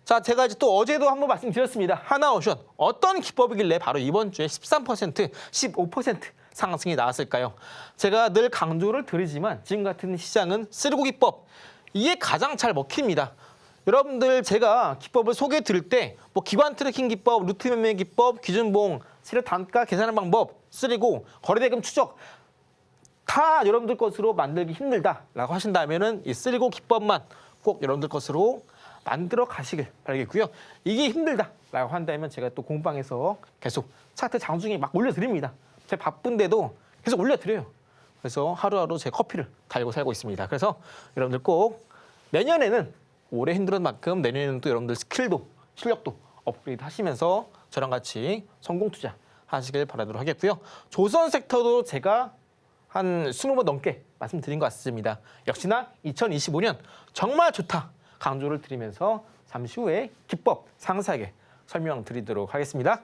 자, 제가 이제 또 어제도 한번 말씀드렸습니다. 하나오션 어떤 기법이길래 바로 이번 주에 13%, 15% 상승이 나왔을까요? 제가 늘 강조를 드리지만 지금 같은 시장은 쓰리고 기법 이게 가장 잘 먹힙니다. 여러분들 제가 기법을 소개해 드릴 때 뭐 기관 트래킹 기법, 루트 매매 기법, 기준봉, 세력 단가 계산하는 방법, 쓰리고 거래대금 추적 다 여러분들 것으로 만들기 힘들다라고 하신다면은 이 쓰리고 기법만 꼭 여러분들 것으로 만들어 가시길 바라겠고요. 이게 힘들다라고 한다면 제가 또 공방에서 계속 차트 장중에 막 올려드립니다. 제가 바쁜데도 계속 올려드려요. 그래서 하루하루 제 커피를 달고 살고 있습니다. 그래서 여러분들 꼭 내년에는 올해 힘들은 만큼 내년에는 또 여러분들 스킬도 실력도 업그레이드 하시면서 저랑 같이 성공 투자 하시길 바라도록 하겠고요. 조선 섹터도 제가 한 20번 넘게 말씀드린 것 같습니다. 역시나 2025년 정말 좋다 강조를 드리면서 잠시 후에 기법 상세하게 설명드리도록 하겠습니다.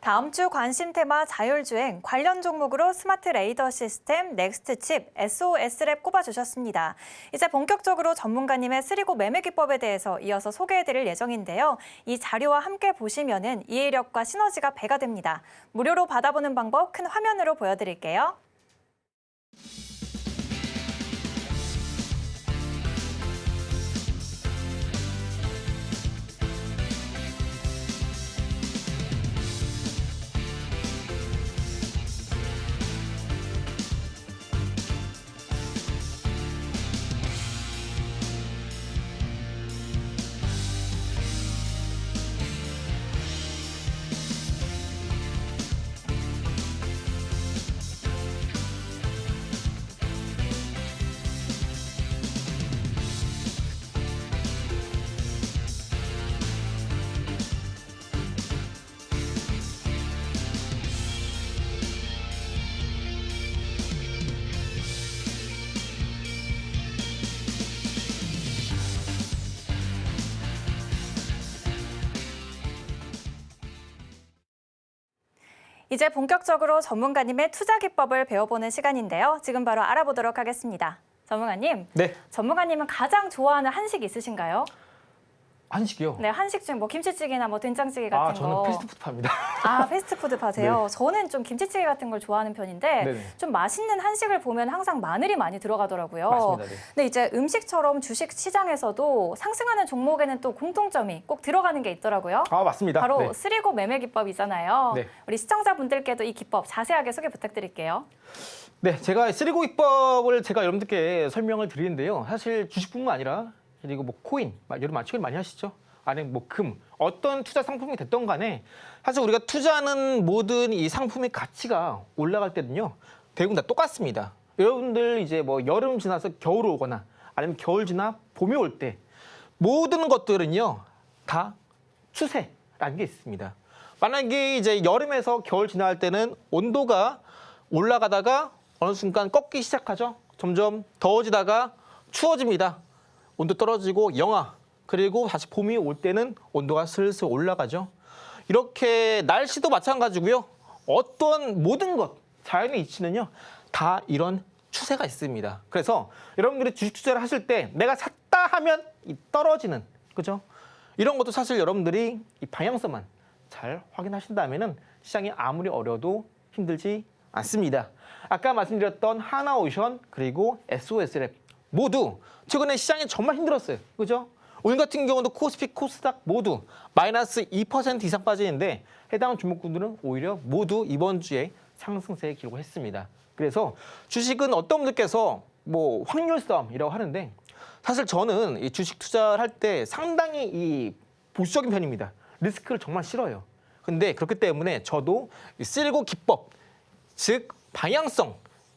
다음 주 관심 테마 자율주행 관련 종목으로 스마트 레이더 시스템, 넥스트 칩, SOS랩 꼽아주셨습니다. 이제 본격적으로 전문가님의 쓰리고 매매 기법에 대해서 이어서 소개해드릴 예정인데요. 이 자료와 함께 보시면은 이해력과 시너지가 배가 됩니다. 무료로 받아보는 방법 큰 화면으로 보여드릴게요. 이제 본격적으로 전문가님의 투자 기법을 배워보는 시간인데요. 지금 바로 알아보도록 하겠습니다. 전문가님, 네. 전문가님은 가장 좋아하는 한식 있으신가요? 한식이요? 네, 한식 중 뭐 김치찌개나 뭐 된장찌개 같은 거. 저는 패스트푸드 팝니다. 아, 패스트푸드 파세요? 저는 좀 김치찌개 같은 걸 좋아하는 편인데 네네. 좀 맛있는 한식을 보면 항상 마늘이 많이 들어가더라고요. 맞습니다. 네. 근데 이제 음식처럼 주식 시장에서도 상승하는 종목에는 또 공통점이 꼭 들어가는 게 있더라고요. 맞습니다. 바로 네. 쓰리고 매매 기법이잖아요. 네. 우리 시청자분들께도 이 기법 자세하게 소개 부탁드릴게요. 네, 제가 쓰리고 기법을 제가 여러분들께 설명을 드리는데요. 사실 주식뿐만 아니라 그리고 뭐 코인, 여러분 맞추기를 많이 하시죠? 아니면 뭐 금, 어떤 투자 상품이 됐던 간에 사실 우리가 투자하는 모든 이 상품의 가치가 올라갈 때는요. 대부분 다 똑같습니다. 여러분들 이제 뭐 여름 지나서 겨울 오거나 아니면 겨울 지나 봄이 올 때 모든 것들은요. 다 추세라는 게 있습니다. 만약에 이제 여름에서 겨울 지나갈 때는 온도가 올라가다가 어느 순간 꺾기 시작하죠. 점점 더워지다가 추워집니다. 온도 떨어지고 영하, 그리고 다시 봄이 올 때는 온도가 슬슬 올라가죠. 이렇게 날씨도 마찬가지고요. 어떤 모든 것, 자연의 이치는요. 다 이런 추세가 있습니다. 그래서 여러분들이 주식 투자를 하실 때 내가 샀다 하면 이 떨어지는, 그죠? 이런 것도 사실 여러분들이 이 방향성만 잘 확인하신다면은 시장이 아무리 어려도 힘들지 않습니다. 아까 말씀드렸던 하나오션 그리고 SOS랩 모두 최근에 시장이 정말 힘들었어요. 그죠? 오늘 같은 경우도 코스피, 코스닥 모두 마이너스 2% 이상 빠지는데 해당 종목군들은 오히려 모두 이번 주에 상승세에 기록을 했습니다. 그래서 주식은 어떤 분들께서 뭐 확률 싸움이라고 하는데 사실 저는 이 주식 투자를 할 때 상당히 이 보수적인 편입니다. 리스크를 정말 싫어요. 근데 그렇기 때문에 저도 이 쓰리고 기법, 즉 방향성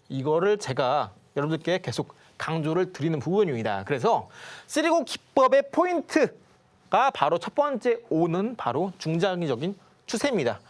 이거를 제가 여러분들께 계속 강조를 드리는 부분입니다. 그래서 쓰리고 기법의 포인트가 바로 첫 번째 오는 바로 중장기적인 추세입니다.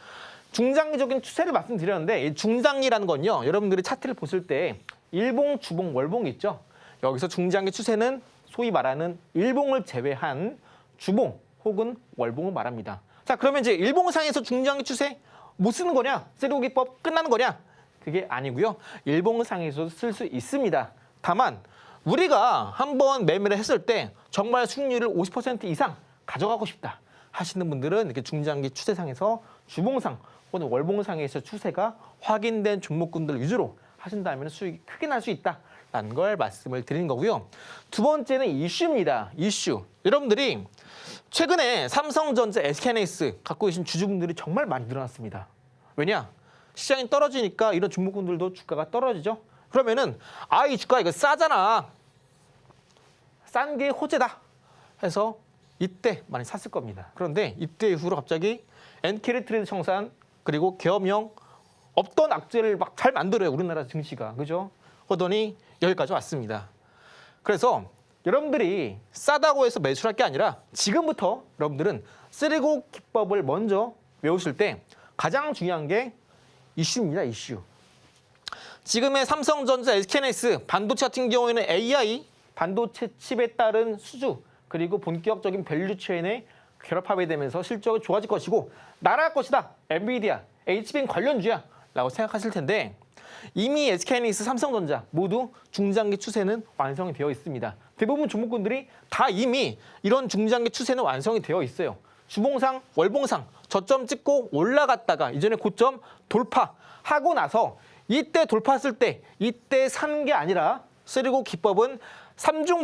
중장기적인 추세를 말씀드렸는데 이 중장기라는 건요. 여러분들이 차트를 보실 때 일봉, 주봉, 월봉이 있죠. 여기서 중장기 추세는 소위 말하는 일봉을 제외한 주봉 혹은 월봉을 말합니다. 자, 그러면 이제 일봉상에서 중장기 추세 못 쓰는 거냐? 쓰리고 기법 끝나는 거냐? 그게 아니고요. 일봉상에서도 쓸 수 있습니다. 다만 우리가 한번 매매를 했을 때 정말 수익률을 50% 이상 가져가고 싶다 하시는 분들은 이렇게 중장기 추세상에서 주봉상 혹은 월봉상에서 추세가 확인된 종목군들 위주로 하신다면 수익이 크게 날 수 있다라는 걸 말씀을 드리는 거고요. 두 번째는 이슈입니다. 이슈. 여러분들이 최근에 삼성전자, SK하이닉스 갖고 계신 주주분들이 정말 많이 늘어났습니다. 왜냐? 시장이 떨어지니까 이런 종목군들도 주가가 떨어지죠. 그러면은 이 주가 이거 싸잖아. 싼 게 호재다 해서 이때 많이 샀을 겁니다. 그런데 이때 이후로 갑자기 엔캐리 트레이드 청산 그리고 계엄령 없던 악재를 막 잘 만들어요. 우리나라 증시가. 그죠? 그러더니 여기까지 왔습니다. 그래서 여러분들이 싸다고 해서 매수할 게 아니라 지금부터 여러분들은 쓰리고 기법을 먼저 외우실 때 가장 중요한 게 이슈입니다. 이슈. 지금의 삼성전자, SK하이닉스 반도체 같은 경우에는 AI, 반도체 칩에 따른 수주, 그리고 본격적인 밸류 체인의 결합하게 되면서 실적이 좋아질 것이고 나라할 것이다. 엔비디아, HBM 관련주야 라고 생각하실 텐데 이미 SK하이닉스, 삼성전자 모두 중장기 추세는 완성이 되어 있습니다. 대부분 종목군들이 다 이미 이런 중장기 추세는 완성이 되어 있어요. 주봉상, 월봉상 저점 찍고 올라갔다가 이전에 고점 돌파하고 나서 이때 돌파했을 때 이때 사는 게 아니라 쓰리고 기법은 삼중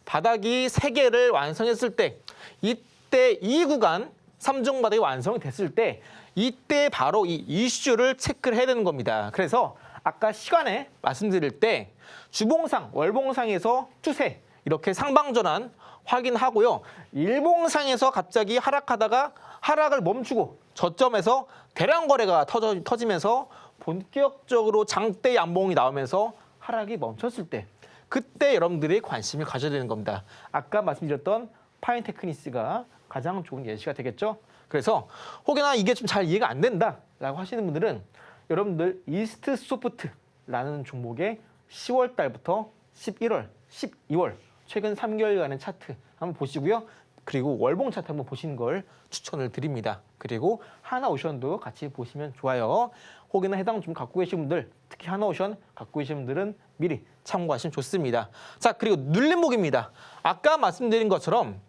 바닥이 3개를 완성했을 때 이때 이 구간 삼중 바닥이 완성이 됐을 때 이때 바로 이 이슈를 체크를 해야 되는 겁니다. 그래서 아까 시간에 말씀드릴 때 주봉상, 월봉상에서 추세 이렇게 상방전환 확인하고요. 일봉상에서 갑자기 하락하다가 하락을 멈추고 저점에서 대량 거래가 터지면서 본격적으로 장대 양봉이 나오면서 하락이 멈췄을 때 그때 여러분들이 관심을 가져야 되는 겁니다. 아까 말씀드렸던 파인테크니스가 가장 좋은 예시가 되겠죠. 그래서 혹여나 이게 좀 잘 이해가 안 된다라고 하시는 분들은 여러분들 이스트 소프트라는 종목의 10월 달부터 11월, 12월 최근 3개월간의 차트 한번 보시고요. 그리고 월봉 차트 한번 보시는 걸 추천을 드립니다. 그리고 하나오션도 같이 보시면 좋아요. 혹여나 해당 좀 갖고 계신 분들, 특히 하나오션 갖고 계신 분들은 미리 참고하시면 좋습니다. 자, 그리고 눌림목입니다. 아까 말씀드린 것처럼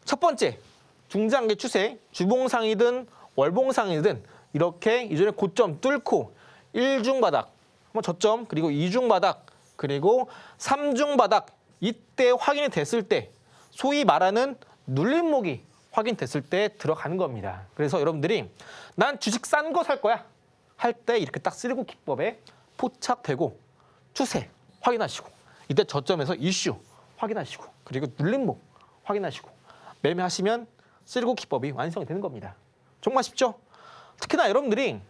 첫 번째, 중장기 추세, 주봉상이든 월봉상이든 이렇게 이전에 고점 뚫고 1중 바닥, 저점, 그리고 2중 바닥, 그리고 3중 바닥 이때 확인이 됐을 때 소위 말하는 눌림목이 확인됐을 때 들어가는 겁니다. 그래서 여러분들이 난 주식 싼 거 살 거야 할 때 이렇게 딱 쓰리고 기법에 포착되고 추세 확인하시고 이때 저점에서 이슈 확인하시고 그리고 눌림목 확인하시고 매매하시면 쓰리고 기법이 완성이 되는 겁니다. 정말 쉽죠? 특히나 여러분들이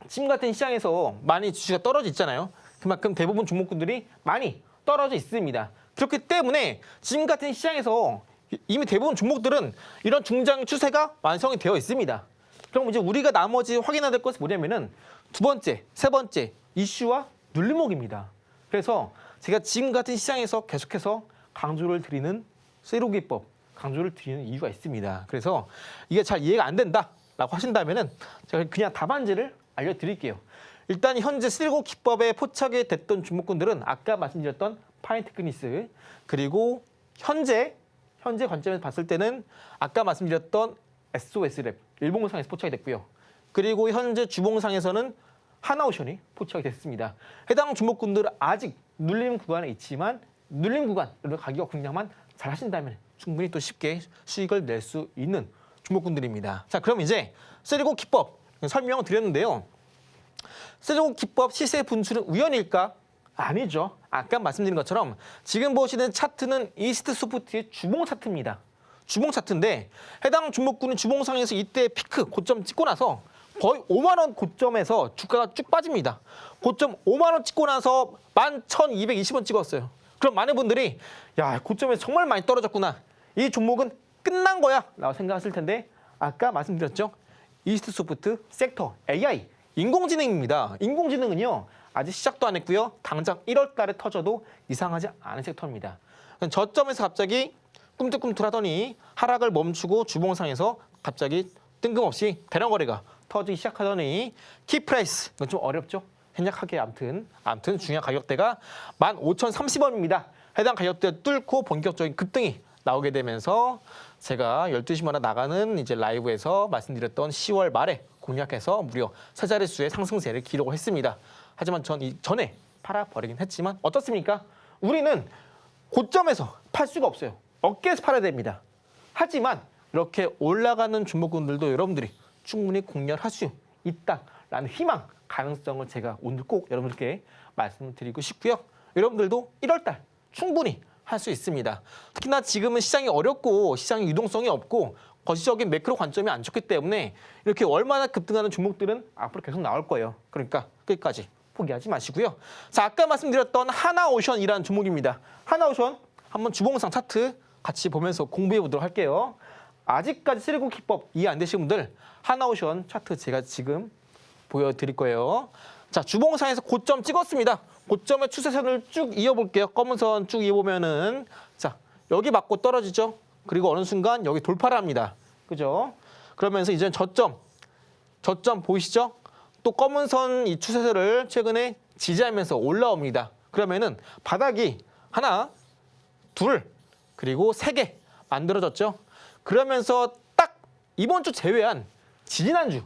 지금 같은 시장에서 많이 주식이 떨어져 있잖아요. 그만큼 대부분 종목군들이 많이 떨어져 있습니다. 그렇기 때문에 지금 같은 시장에서 이미 대부분 종목들은 이런 중장기 추세가 완성이 되어 있습니다. 그럼 이제 우리가 나머지 확인해야 될 것은 뭐냐면은 두 번째, 세 번째 이슈와 눌림목입니다. 그래서 제가 지금 같은 시장에서 계속해서 강조를 드리는 쓰리고 기법, 강조를 드리는 이유가 있습니다. 그래서 이게 잘 이해가 안 된다라고 하신다면은 제가 그냥 답안지를 알려드릴게요. 일단 현재 쓰리고 기법에 포착이 됐던 종목군들은 아까 말씀드렸던 파인테크니스 그리고 현재 관점에서 봤을 때는 아까 말씀드렸던 SOS랩 일봉상에서 포착이 됐고요. 그리고 현재 주봉상에서는 하나오션이 포착이 됐습니다. 해당 종목군들은 아직 눌림 구간에 있지만 눌림 구간, 가격 공략만 잘 하신다면 충분히 또 쉽게 수익을 낼 수 있는 종목군들입니다. 자, 그럼 이제 쓰리고 기법 설명을 드렸는데요. 쓰리고 기법 시세 분출은 우연일까? 아니죠. 아까 말씀드린 것처럼 지금 보시는 차트는 이스트 소프트의 주봉 차트입니다. 주봉 차트인데 해당 종목군은 주봉상에서 이때 피크 고점 찍고 나서 거의 5만 원 고점에서 주가가 쭉 빠집니다. 고점 5만 원 찍고 나서 11,220원 찍었어요. 그럼 많은 분들이 야, 고점에서 정말 많이 떨어졌구나. 이 종목은 끝난 거야 라고 생각하실 텐데 아까 말씀드렸죠. 이스트 소프트 섹터 AI 인공지능입니다. 인공지능은요. 아직 시작도 안 했고요. 당장 1월 달에 터져도 이상하지 않은 섹터입니다. 저점에서 갑자기 꿈틀꿈틀하더니 하락을 멈추고 주봉상에서 갑자기 뜬금없이 대량 거래가 터지기 시작하더니 키프라이스 이건 좀 어렵죠. 생략하게 아무튼 중요한 가격대가 15,030원입니다. 해당 가격대 뚫고 본격적인 급등이 나오게 되면서 제가 12시마다 나가는 이제 라이브에서 말씀드렸던 10월 말에 공략해서 무려 3자릿수의 상승세를 기록을 했습니다. 하지만 전 이전에 팔아버리긴 했지만 어떻습니까? 우리는 고점에서 팔 수가 없어요. 어깨에서 팔아야 됩니다. 하지만 이렇게 올라가는 종목군들도 여러분들이 충분히 공략할 수 있다라는 희망, 가능성을 제가 오늘 꼭 여러분들께 말씀드리고 싶고요. 여러분들도 1월 달 충분히 할 수 있습니다. 특히나 지금은 시장이 어렵고 시장의 유동성이 없고 거시적인 매크로 관점이 안 좋기 때문에 이렇게 얼마나 급등하는 종목들은 앞으로 계속 나올 거예요. 그러니까 끝까지 포기하지 마시고요. 자, 아까 말씀드렸던 하나오션이라는 종목입니다. 하나오션 한번 주봉상 차트 같이 보면서 공부해 보도록 할게요. 아직까지 쓰리고 기법 이해 안 되시는 분들 하나오션 차트 제가 지금 보여드릴 거예요. 자, 주봉상에서 고점 찍었습니다. 고점의 추세선을 쭉 이어볼게요. 검은 선 쭉 이어보면은 자, 여기 맞고 떨어지죠. 그리고 어느 순간 여기 돌파를 합니다. 그죠? 그러면서 이제 저점 보이시죠? 또 검은 선 이 추세선을 최근에 지지하면서 올라옵니다. 그러면은 바닥이 하나, 둘, 그리고 세 개 만들어졌죠. 그러면서 딱 이번 주 제외한 지난주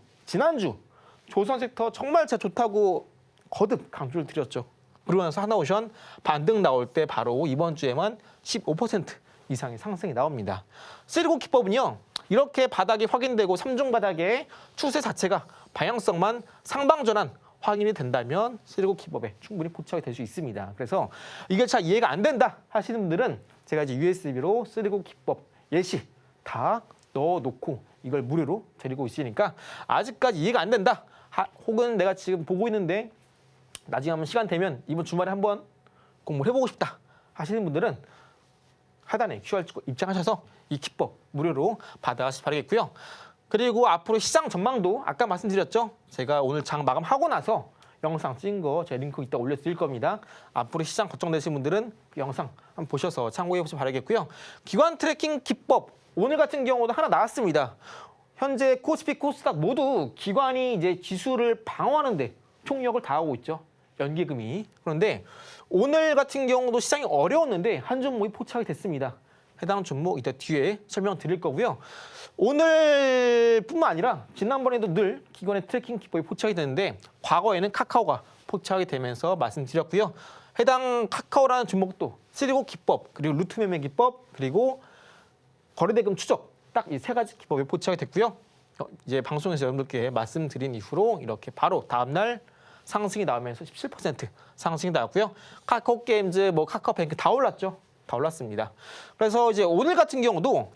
조선 섹터 정말 제가 좋다고 거듭 강조를 드렸죠. 그러고 나서 하나오션 반등 나올 때 바로 이번 주에만 15% 이상의 상승이 나옵니다. 쓰리고 기법은요. 이렇게 바닥이 확인되고 삼중 바닥의 추세 자체가 방향성만 상방전환 확인이 된다면 쓰리고 기법에 충분히 포착이 될 수 있습니다. 그래서 이게 잘 이해가 안 된다 하시는 분들은 제가 이제 USB로 쓰리고 기법 예시 다 넣어놓고 이걸 무료로 드리고 있으니까 아직까지 이해가 안 된다. 혹은 내가 지금 보고 있는데 나중에 한번 시간 되면 이번 주말에 한번 공부를 해보고 싶다 하시는 분들은 하단에 QR코드 입장하셔서 이 기법 무료로 받아가시기 바라겠고요. 그리고 앞으로 시장 전망도 아까 말씀드렸죠. 제가 오늘 장 마감하고 나서 영상 찍은 거 제 링크 이따 올려드릴 겁니다. 앞으로 시장 걱정되시는 분들은 그 영상 한번 보셔서 참고해 보시기 바라겠고요. 기관 트래킹 기법 오늘 같은 경우도 하나 나왔습니다. 현재 코스피, 코스닥 모두 기관이 이제 지수를 방어하는데 총력을 다하고 있죠. 연기금이. 그런데 오늘 같은 경우도 시장이 어려웠는데 한 종목이 포착이 됐습니다. 해당 종목 이따 뒤에 설명드릴 거고요. 오늘뿐만 아니라 지난번에도 늘 기관의 트래킹 기법이 포착이 되는데 과거에는 카카오가 포착이 되면서 말씀드렸고요. 해당 카카오라는 종목도 쓰리고 기법, 그리고 루트 매매 기법, 그리고 거래대금 추적 딱 이 세 가지 기법이 포착이 됐고요. 이제 방송에서 여러분들께 말씀드린 이후로 이렇게 바로 다음날 상승이 나오면서 17% 상승이 나왔고요. 카카오 게임즈, 카카오뱅크 다 올랐죠. 다 올랐습니다. 그래서 이제 오늘 같은 경우도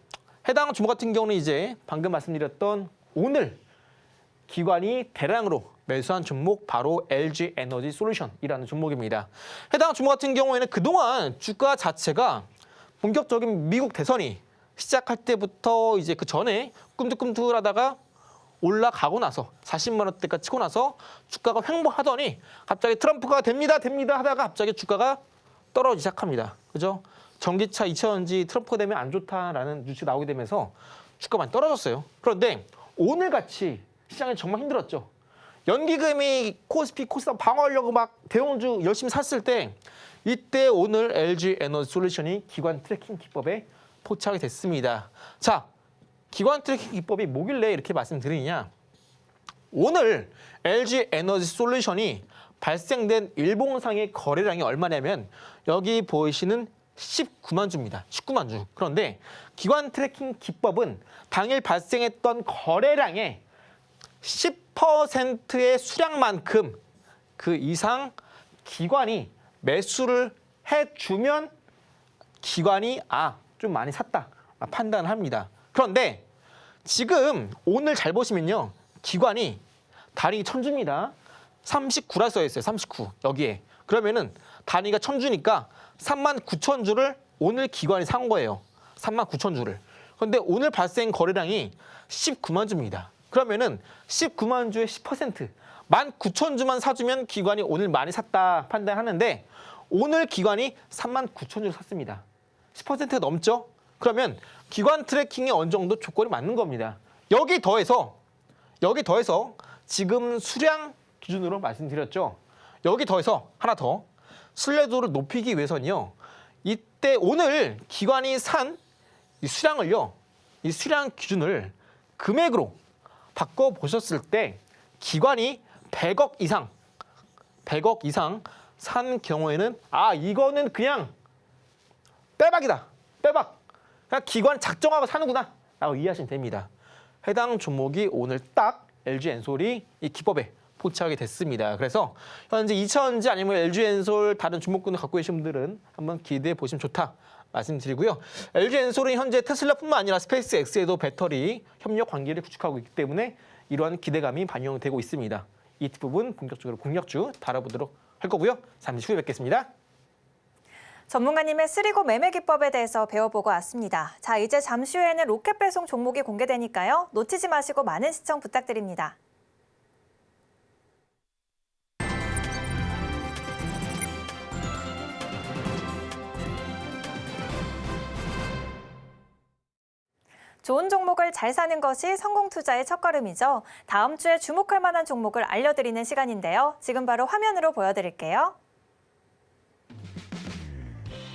해당 종목 같은 경우는 이제 방금 말씀드렸던 오늘 기관이 대량으로 매수한 종목 바로 LG 에너지 솔루션이라는 종목입니다. 해당 종목 같은 경우에는 그동안 주가 자체가 본격적인 미국 대선이 시작할 때부터 이제 그 전에 꿈틀꿈틀하다가 올라가고 나서 40만 원대까지 치고 나서 주가가 횡보하더니 갑자기 트럼프가 됩니다 하다가 갑자기 주가가 떨어지기 시작합니다. 그죠? 전기차 2차전지 트럼프가 되면 안 좋다라는 뉴스가 나오게 되면서 주가 많이 떨어졌어요. 그런데 오늘같이 시장이 정말 힘들었죠. 연기금이 코스피, 코스닥 방어하려고 막 대형주 열심히 샀을 때 이때 오늘 LG 에너지 솔루션이 기관 트래킹 기법에 포착이 됐습니다. 자, 기관 트래킹 기법이 뭐길래 이렇게 말씀드리냐. 오늘 LG 에너지 솔루션이 발생된 일봉상의 거래량이 얼마냐면 여기 보이시는 19만 주입니다. 19만 주. 그런데 기관 트래킹 기법은 당일 발생했던 거래량의 10%의 수량만큼 그 이상 기관이 매수를 해주면 기관이 좀 많이 샀다 판단을 합니다. 그런데 지금 오늘 잘 보시면요. 기관이 단위 1000주입니다. 39라 써 있어요. 39 여기에. 그러면은 단위가 1000주니까 39,000주를 오늘 기관이 산 거예요. 39,000주를. 그런데 오늘 발생 거래량이 19만 주입니다. 그러면은 19만 주의 10%, 19,000주만 사주면 기관이 오늘 많이 샀다 판단하는데 오늘 기관이 39,000주를 샀습니다. 10%가 넘죠? 그러면 기관 트래킹이 어느 정도 조건이 맞는 겁니다. 여기 더해서 지금 수량 기준으로 말씀드렸죠. 여기 더해서 하나 더 신뢰도를 높이기 위해서는요. 이때 오늘 기관이 산 이 수량을요. 이 수량 기준을 금액으로 바꿔 보셨을 때 기관이 100억 이상 산 경우에는 이거는 그냥 빼박이다. 빼박. 그냥 기관 작정하고 사는구나 라고 이해하시면 됩니다. 해당 종목이 오늘 딱 LG엔솔이 이 기법에 포착이 됐습니다. 그래서 현재 2차전지 아니면 LG엔솔 다른 종목군을 갖고 계신 분들은 한번 기대해 보시면 좋다 말씀드리고요. LG엔솔은 현재 테슬라뿐만 아니라 스페이스X에도 배터리 협력 관계를 구축하고 있기 때문에 이러한 기대감이 반영되고 있습니다. 이 부분 본격적으로 공략주 다뤄보도록 할 거고요. 잠시 후에 뵙겠습니다. 전문가님의 쓰리고 매매 기법에 대해서 배워보고 왔습니다. 자, 이제 잠시 후에는 로켓 배송 종목이 공개되니까요. 놓치지 마시고 많은 시청 부탁드립니다. 좋은 종목을 잘 사는 것이 성공 투자의 첫걸음이죠. 다음 주에 주목할 만한 종목을 알려드리는 시간인데요. 지금 바로 화면으로 보여드릴게요.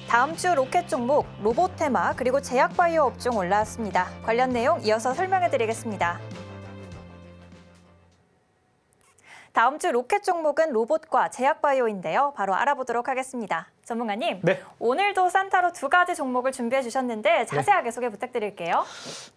다음 주 로켓 종목, 로봇테마 그리고 제약바이오 업종 올라왔습니다. 관련 내용 이어서 설명해드리겠습니다. 다음 주 로켓 종목은 로봇과 제약바이오인데요. 바로 알아보도록 하겠습니다. 전문가님, 네. 오늘도 산타로 두 가지 종목을 준비해 주셨는데 자세하게 소개 부탁드릴게요.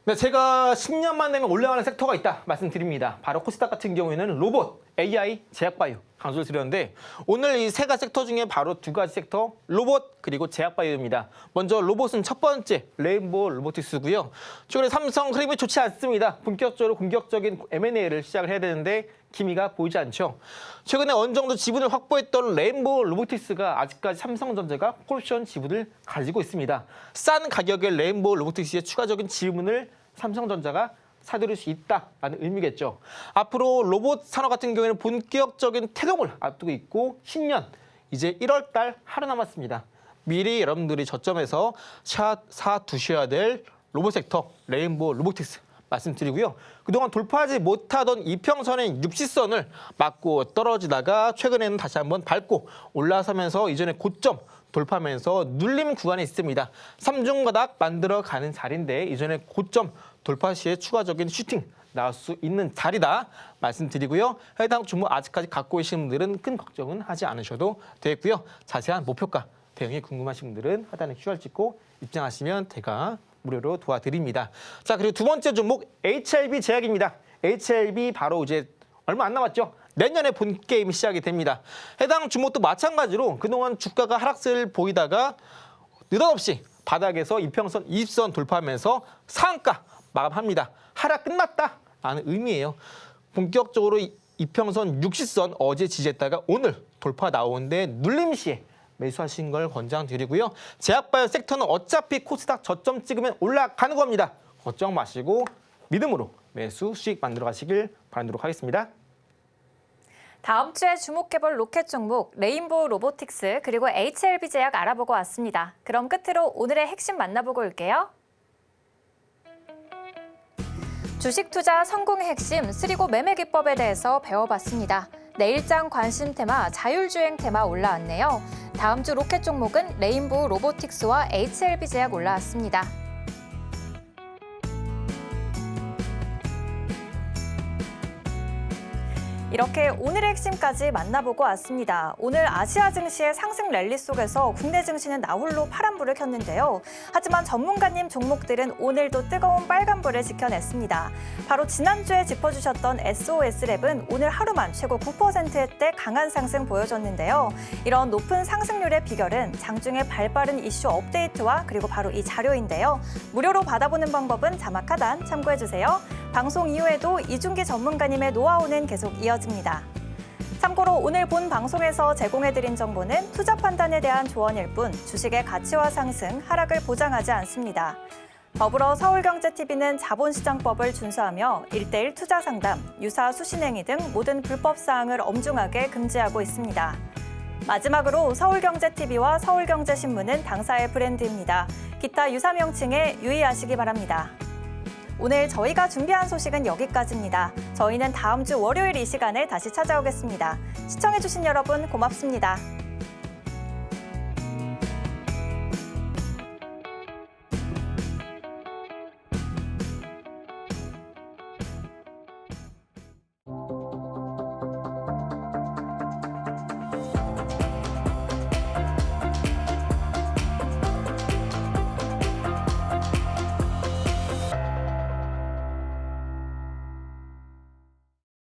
네, 제가 10년만 되면 올라가는 섹터가 있다 말씀드립니다. 바로 코스닥 같은 경우에는 로봇, AI, 제약바이오 강조를 드렸는데 오늘 이 세 가지 섹터 중에 바로 두 가지 섹터, 로봇 그리고 제약바이오입니다. 먼저 로봇은 첫 번째 레인보우 로보틱스고요. 최근에 삼성 흐름이 좋지 않습니다. 본격적으로 공격적인 M&A를 시작을 해야 되는데 기미가 보이지 않죠. 최근에 어느 정도 지분을 확보했던 레인보우 로보틱스가 아직까지 삼성전자가 폴션 지분을 가지고 있습니다. 싼 가격의 레인보우 로보틱스의 추가적인 지분을 삼성전자가 사들일 수 있다라는 의미겠죠. 앞으로 로봇 산업 같은 경우에는 본격적인 태동을 앞두고 있고 신년 이제 1월 달 하루 남았습니다. 미리 여러분들이 저점에서 사두셔야 될 로봇 섹터 레인보우 로보틱스 말씀드리고요. 그동안 돌파하지 못하던 이평선의 60선을 맞고 떨어지다가 최근에는 다시 한번 밟고 올라서면서 이전에 고점 돌파하면서 눌림 구간에 있습니다. 삼중바닥 만들어가는 자리인데 이전에 고점 돌파 시에 추가적인 슈팅 나올 수 있는 자리다 말씀드리고요. 해당 종목 아직까지 갖고 계신 분들은 큰 걱정은 하지 않으셔도 되겠고요. 자세한 목표가 대응이 궁금하신 분들은 하단에 QR 찍고 입장하시면 제가 무료로 도와드립니다. 자, 그리고 두 번째 종목 HLB 제약입니다. HLB 바로 이제 얼마 안 남았죠. 내년에 본 게임이 시작이 됩니다. 해당 종목도 마찬가지로 그동안 주가가 하락세를 보이다가 느닷없이 바닥에서 이평선 20선 돌파하면서 상한가 마감합니다. 하락 끝났다라는 의미예요. 본격적으로 이평선 60선 어제 지지했다가 오늘 돌파 나오는데 눌림 시에 매수하신 걸 권장드리고요. 제약바이오 섹터는 어차피 코스닥 저점 찍으면 올라가는 겁니다. 걱정 마시고 믿음으로 매수 수익 만들어 가시길 바라도록 하겠습니다. 다음 주에 주목해볼 로켓 종목 레인보우 로보틱스 그리고 HLB 제약 알아보고 왔습니다. 그럼 끝으로 오늘의 핵심 만나보고 올게요. 주식 투자 성공의 핵심 쓰리고 매매 기법에 대해서 배워봤습니다. 내일장 관심 테마 자율주행 테마 올라왔네요. 다음 주 로켓 종목은 레인보우 로보틱스와 HLB 제약 올라왔습니다. 이렇게 오늘의 핵심까지 만나보고 왔습니다. 오늘 아시아 증시의 상승 랠리 속에서 국내 증시는 나홀로 파란불을 켰는데요. 하지만 전문가님 종목들은 오늘도 뜨거운 빨간불을 지켜냈습니다. 바로 지난주에 짚어주셨던 SOS랩은 오늘 하루만 최고 9%대 강한 상승 보여줬는데요. 이런 높은 상승률의 비결은 장중에 발빠른 이슈 업데이트와 그리고 바로 이 자료인데요. 무료로 받아보는 방법은 자막 하단 참고해주세요. 방송 이후에도 이준기 전문가님의 노하우는 계속 이어집니다. 참고로 오늘 본 방송에서 제공해드린 정보는 투자 판단에 대한 조언일 뿐 주식의 가치와 상승, 하락을 보장하지 않습니다. 더불어 서울경제TV는 자본시장법을 준수하며 1:1 투자 상담, 유사 수신행위 등 모든 불법 사항을 엄중하게 금지하고 있습니다. 마지막으로 서울경제TV와 서울경제신문은 당사의 브랜드입니다. 기타 유사 명칭에 유의하시기 바랍니다. 오늘 저희가 준비한 소식은 여기까지입니다. 저희는 다음 주 월요일 이 시간에 다시 찾아오겠습니다. 시청해주신 여러분 고맙습니다.